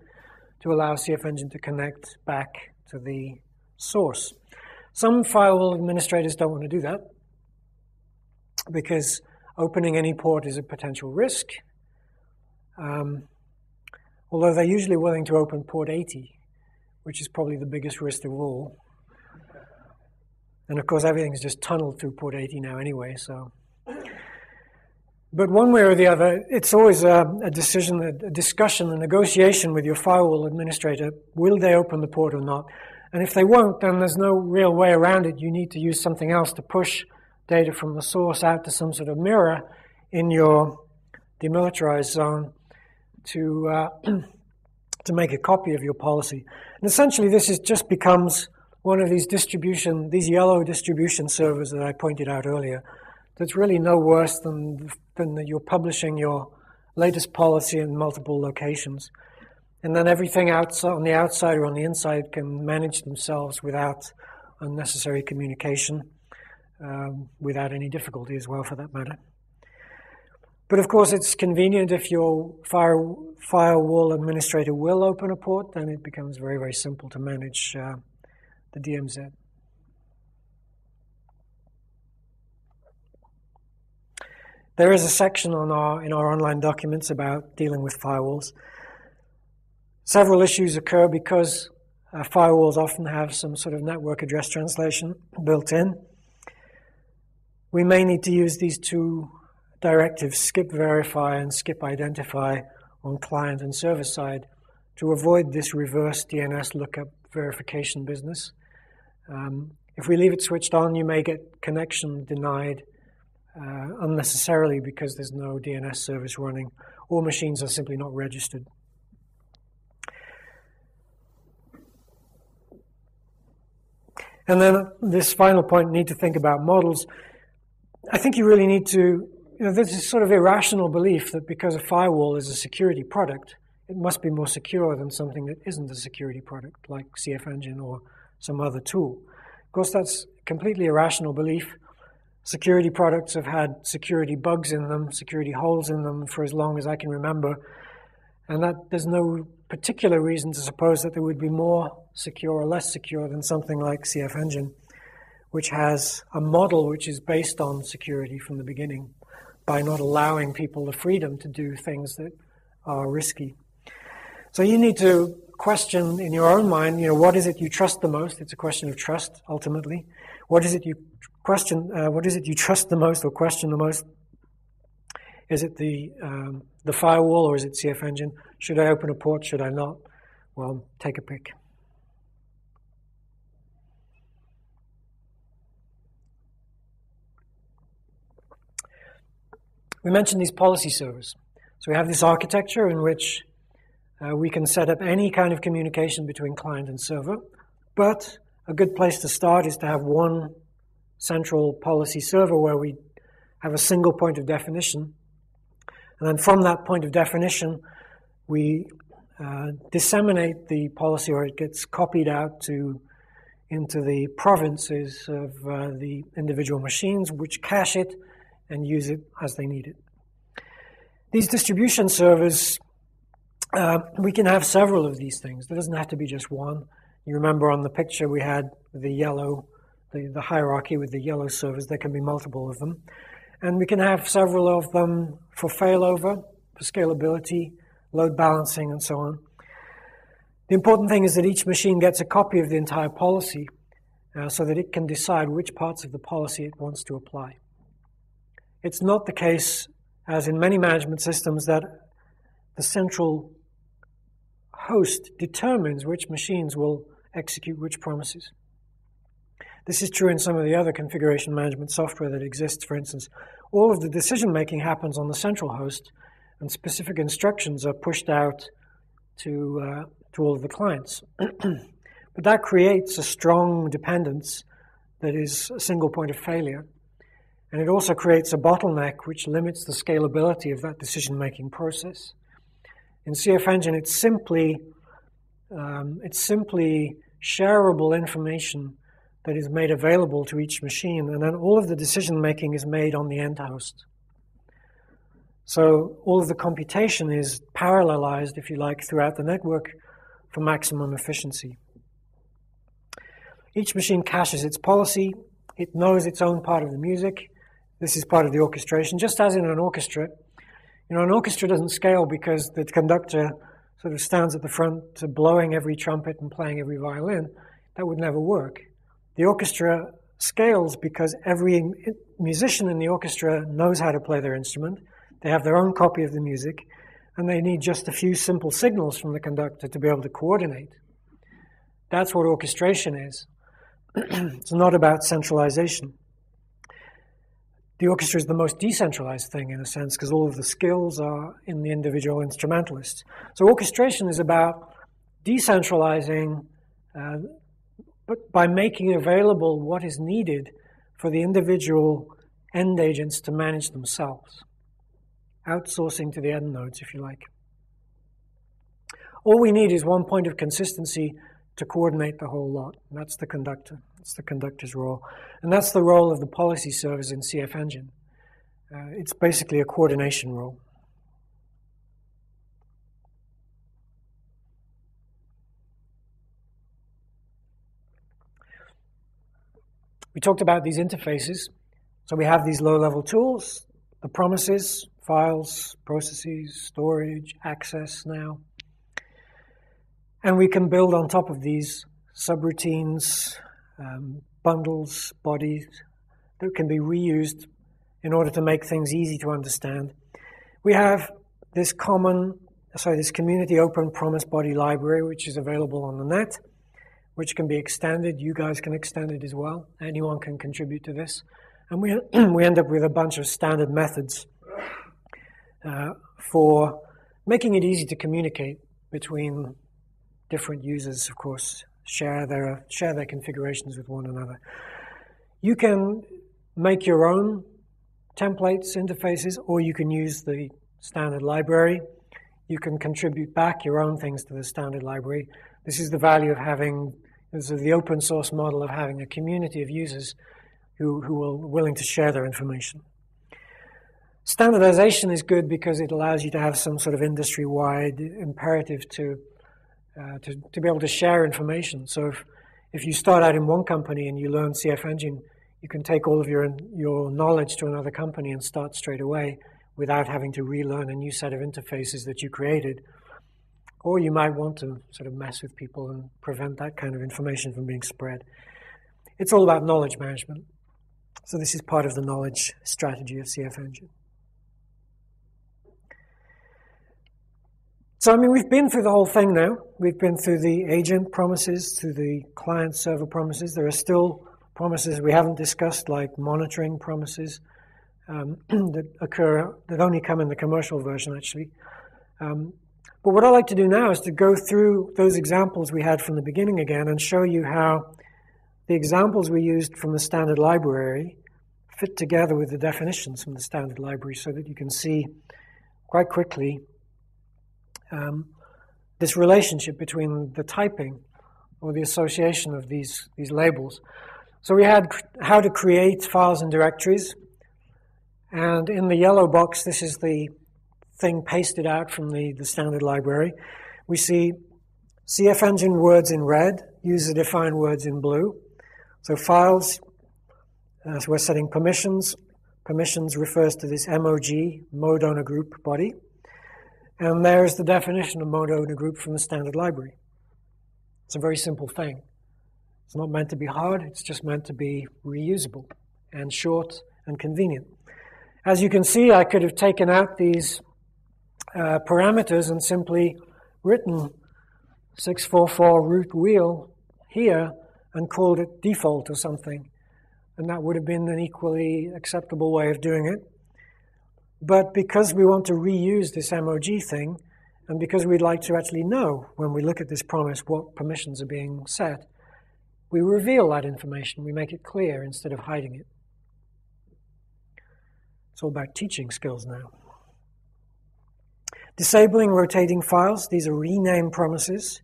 to allow CFEngine to connect back to the source. Some firewall administrators don't want to do that because opening any port is a potential risk. Although they're usually willing to open port 80, which is probably the biggest risk of all. And of course, everything's just tunneled through port 80 now anyway, so. But one way or the other, it's always a decision, a discussion, a negotiation with your firewall administrator. Will they open the port or not? And if they won't, then there's no real way around it. You need to use something else to push data from the source out to some sort of mirror in your demilitarized zone to make a copy of your policy. And essentially, this just becomes one of these yellow distribution servers that I pointed out earlier. That's really no worse than you're publishing your latest policy in multiple locations. And then everything outside, on the outside or on the inside can manage themselves without unnecessary communication, without any difficulty as well, for that matter. But of course, it's convenient if your firewall administrator will open a port, then it becomes very, very simple to manage the DMZ. There is a section in our online documents about dealing with firewalls. Several issues occur because firewalls often have some sort of network address translation built in. we may need to use these two directives, skip verify and skip identify, on client and server side to avoid this reverse DNS lookup verification business. If we leave it switched on, you may get connection denied unnecessarily because there's no DNS service running, or machines are simply not registered. And then this final point, need to think about models. I think you really need to, there's this sort of irrational belief that because a firewall is a security product, it must be more secure than something that isn't a security product, like CFEngine or some other tool. Of course, that's a completely irrational belief. Security products have had security bugs in them, security holes in them for as long as I can remember, and that there's no particular reason to suppose that they would be more secure or less secure than something like CFEngine, which has a model which is based on security from the beginning by not allowing people the freedom to do things that are risky. So you need to question in your own mind, what is it you trust the most? It's a question of trust, ultimately. What is it you question? What is it you trust the most or question the most? Is it the firewall or is it CFEngine? Should I open a port? Should I not? Well, take a pick. We mentioned these policy servers. So we have this architecture in which we can set up any kind of communication between client and server, but a good place to start is to have one central policy server where we have a single point of definition. And then from that point of definition, we disseminate the policy, or it gets copied out into the provinces of the individual machines, which cache it and use it as they need it. These distribution servers, we can have several of these things. There doesn't have to be just one. You remember on the picture we had the yellow, the hierarchy with the yellow servers. There can be multiple of them. And we can have several of them for failover, for scalability, load balancing, and so on. The important thing is that each machine gets a copy of the entire policy so that it can decide which parts of the policy it wants to apply. It's not the case, as in many management systems, that the central host determines which machines will execute which promises. This is true in some of the other configuration management software that exists. For instance, all of the decision-making happens on the central host, and specific instructions are pushed out to all of the clients. But that creates a strong dependence that is a single point of failure. And it also creates a bottleneck which limits the scalability of that decision-making process. In CFEngine, it's simply shareable information that is made available to each machine, and then all of the decision-making is made on the end host. So all of the computation is parallelized, if you like, throughout the network for maximum efficiency. Each machine caches its policy. It knows its own part of the music. This is part of the orchestration, just as in an orchestra. An orchestra doesn't scale because the conductor sort of stands at the front blowing every trumpet and playing every violin. That would never work. The orchestra scales because every musician in the orchestra knows how to play their instrument. They have their own copy of the music, and they need just a few simple signals from the conductor to be able to coordinate. That's what orchestration is. It's not about centralization. The orchestra is the most decentralized thing in a sense because all of the skills are in the individual instrumentalists. So orchestration is about decentralizing, but by making available what is needed for the individual end agents to manage themselves. Outsourcing to the end nodes, if you like. All we need is one point of consistency to coordinate the whole lot. And that's the conductor. That's the conductor's role. And that's the role of the policy servers in CFEngine. It's basically a coordination role. We talked about these interfaces. So we have these low-level tools, the promises, files, processes, storage, access now. And we can build on top of these subroutines, bundles, bodies. that can be reused in order to make things easy to understand. We have this community open promise body library, which is available on the net, which can be extended. You guys can extend it as well. Anyone can contribute to this. And we end up with a bunch of standard methods for making it easy to communicate between different users, of course, share their configurations with one another. You can make your own templates, interfaces, or you can use the standard library. You can contribute back your own things to the standard library. This is the value of having, this is the open source model of having a community of users who are willing to share their information. Standardization is good because it allows you to have some sort of industry-wide imperative to be able to share information. So if you start out in one company and you learn CFEngine, you can take all of your knowledge to another company and start straight away without having to relearn a new set of interfaces that you created. Or you might want to sort of mess with people and prevent that kind of information from being spread. It's all about knowledge management. So this is part of the knowledge strategy of CFEngine. So, I mean, we've been through the whole thing now. We've been through the agent promises, through the client-server promises. There are still promises we haven't discussed, like monitoring promises that only come in the commercial version, actually. But what I'd like to do now is to go through those examples we had from the beginning again and show you how the examples we used from the standard library fit together with the definitions from the standard library so that you can see quite quickly this relationship between the typing or the association of these labels. So we had how to create files and directories. And in the yellow box, this is the thing pasted out from the standard library. We see CFEngine words in red, user-defined words in blue. So files, so we're setting permissions. Permissions refers to this MOG, mode owner group body. And there's the definition of mode owner group from the standard library. It's a very simple thing. It's not meant to be hard, it's just meant to be reusable and short and convenient. As you can see, I could have taken out these parameters and simply written 644 root wheel here and called it default or something. And that would have been an equally acceptable way of doing it. But because we want to reuse this MOG thing, and because we'd like to actually know when we look at this promise what permissions are being set, we reveal that information. We make it clear instead of hiding it. It's all about teaching skills now. Disabling rotating files. These are rename promises.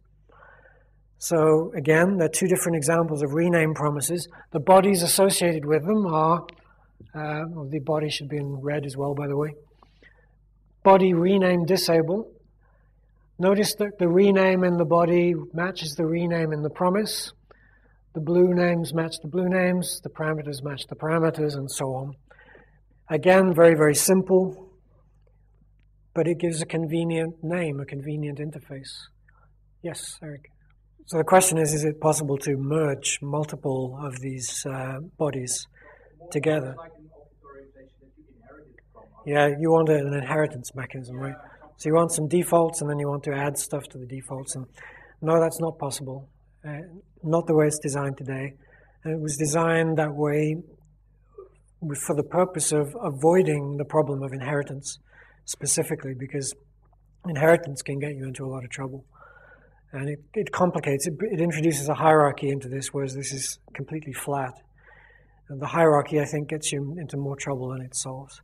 So again, there are two different examples of rename promises. The bodies associated with them are, the body should be in red as well, by the way. Body rename disable. Notice that the rename in the body matches the rename in the promise. The blue names match the blue names, the parameters match the parameters, and so on. Again, very, very simple, but it gives a convenient name, a convenient interface. Yes, Eric? So the question is it possible to merge multiple of these bodies together? Yeah, you want an inheritance mechanism, right? So you want some defaults, and then you want to add stuff to the defaults. And no, that's not possible. Not the way it's designed today. And it was designed that way for the purpose of avoiding the problem of inheritance, specifically because inheritance can get you into a lot of trouble. And it complicates, it introduces a hierarchy into this, whereas this is completely flat. And the hierarchy, I think, gets you into more trouble than it solves.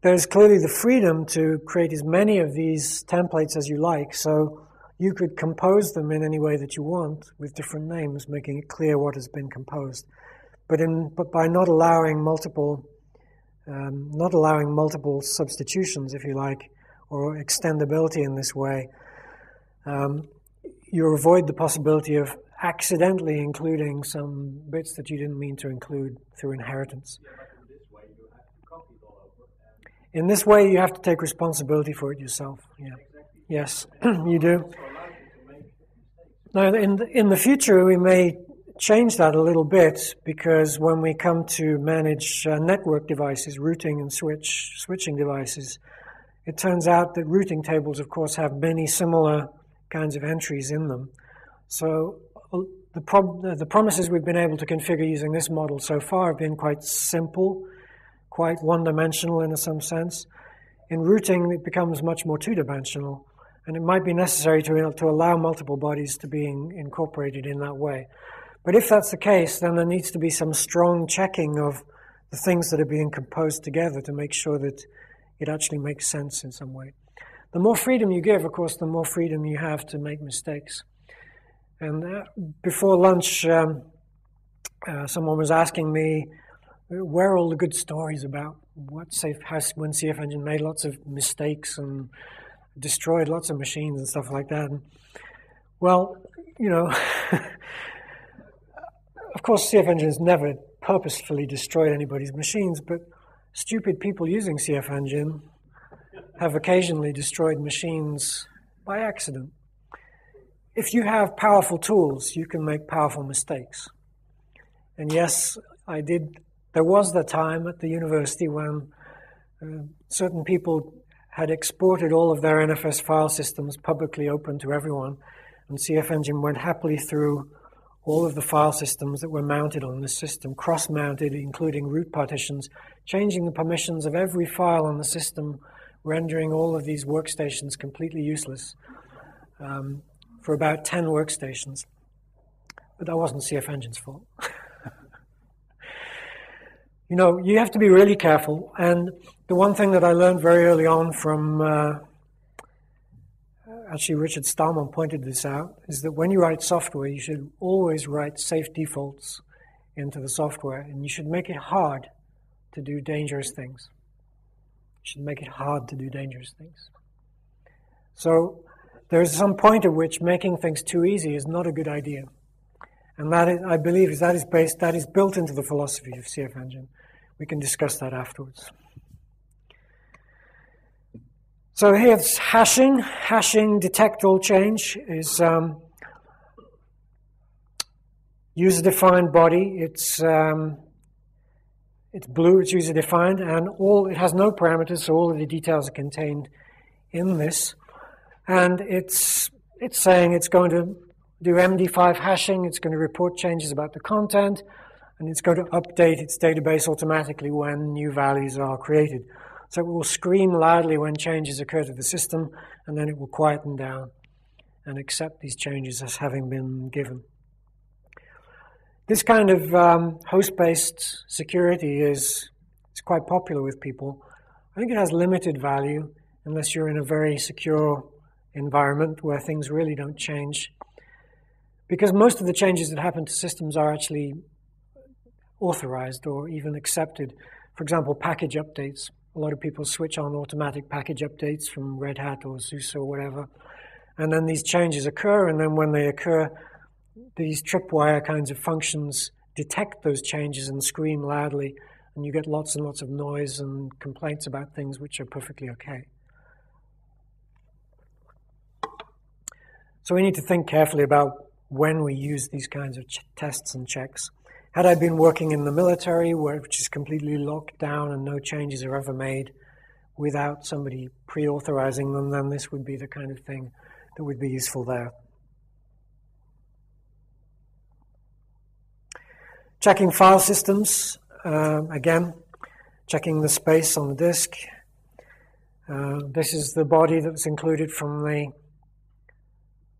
There's clearly the freedom to create as many of these templates as you like, so you could compose them in any way that you want with different names, making it clear what has been composed. But by not allowing multiple substitutions, if you like, or extendability in this way, you avoid the possibility of accidentally including some bits that you didn't mean to include through inheritance. In this way, you have to take responsibility for it yourself. Yeah. Yes, you do. Now, in the future, we may changed that a little bit, because when we come to manage network devices, routing and switching devices, it turns out that routing tables, of course, have many similar kinds of entries in them. So the promises we've been able to configure using this model so far have been quite simple, quite one-dimensional in some sense. In routing, it becomes much more two-dimensional, and it might be necessary to allow multiple bodies to be incorporated in that way. But if that's the case, then there needs to be some strong checking of the things that are being composed together to make sure that it actually makes sense in some way. The more freedom you give, of course, the more freedom you have to make mistakes. And before lunch, someone was asking me, where are all the good stories about when CFEngine made lots of mistakes and destroyed lots of machines and stuff like that? And, well, you know, of course CFEngine has never purposefully destroyed anybody's machines, but stupid people using CFEngine have occasionally destroyed machines by accident. If you have powerful tools, you can make powerful mistakes. And yes, there was the time at the university when certain people had exported all of their NFS file systems publicly open to everyone, and CFEngine went happily through all of the file systems that were mounted on this system, cross-mounted, including root partitions, changing the permissions of every file on the system, rendering all of these workstations completely useless for about 10 workstations. But that wasn't CFEngine's fault. You know, you have to be really careful. And the one thing that I learned very early on from, actually Richard Stallman pointed this out, is that when you write software, you should always write safe defaults into the software. And you should make it hard to do dangerous things. You should make it hard to do dangerous things. So there's some point at which making things too easy is not a good idea. And that is, I believe that is built into the philosophy of CFEngine. We can discuss that afterwards. So here's hashing. Hashing detect all change is user-defined body. It's blue, it's user-defined, and it has no parameters, so all of the details are contained in this. And it's saying it's going to do MD5 hashing, it's going to report changes about the content, and it's going to update its database automatically when new values are created. So it will scream loudly when changes occur to the system, and then it will quieten down and accept these changes as having been given. This kind of host-based security is quite popular with people. I think it has limited value unless you're in a very secure environment where things really don't change. Because most of the changes that happen to systems are actually authorized or even accepted. For example, package updates. A lot of people switch on automatic package updates from Red Hat or SUSE or whatever. And then these changes occur, and then when they occur, these tripwire kinds of functions detect those changes and scream loudly, and you get lots and lots of noise and complaints about things which are perfectly okay. So we need to think carefully about when we use these kinds of tests and checks. Had I been working in the military, which is completely locked down and no changes are ever made without somebody pre-authorizing them, then this would be the kind of thing that would be useful there. Checking file systems, again, checking the space on the disk. This is the body that's included from the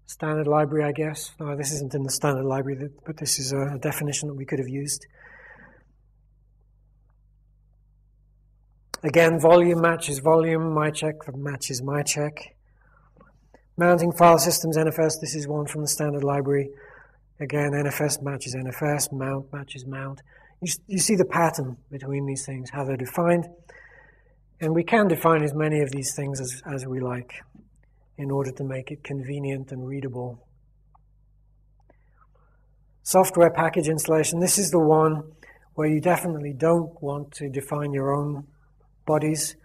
standard library, I guess. No, this isn't in the standard library, but this is a definition that we could have used. Again, volume matches volume, my check matches my check. Mounting file systems, NFS, this is one from the standard library. Again, NFS matches NFS, mount matches mount. You see the pattern between these things, how they're defined. And we can define as many of these things as we like in order to make it convenient and readable. Software package installation. This is the one where you definitely don't want to define your own bodies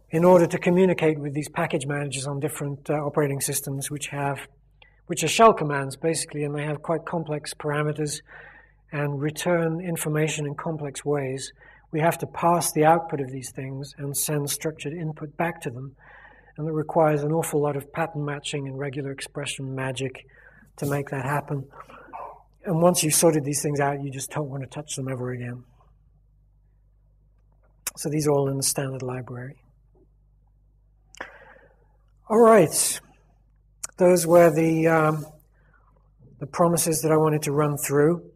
in order to communicate with these package managers on different operating systems which have which are shell commands basically, and they have quite complex parameters and return information in complex ways. We have to pass the output of these things and send structured input back to them. And it requires an awful lot of pattern matching and regular expression magic to make that happen. And once you've sorted these things out, you just don't want to touch them ever again. So these are all in the standard library. All right. Those were the promises that I wanted to run through.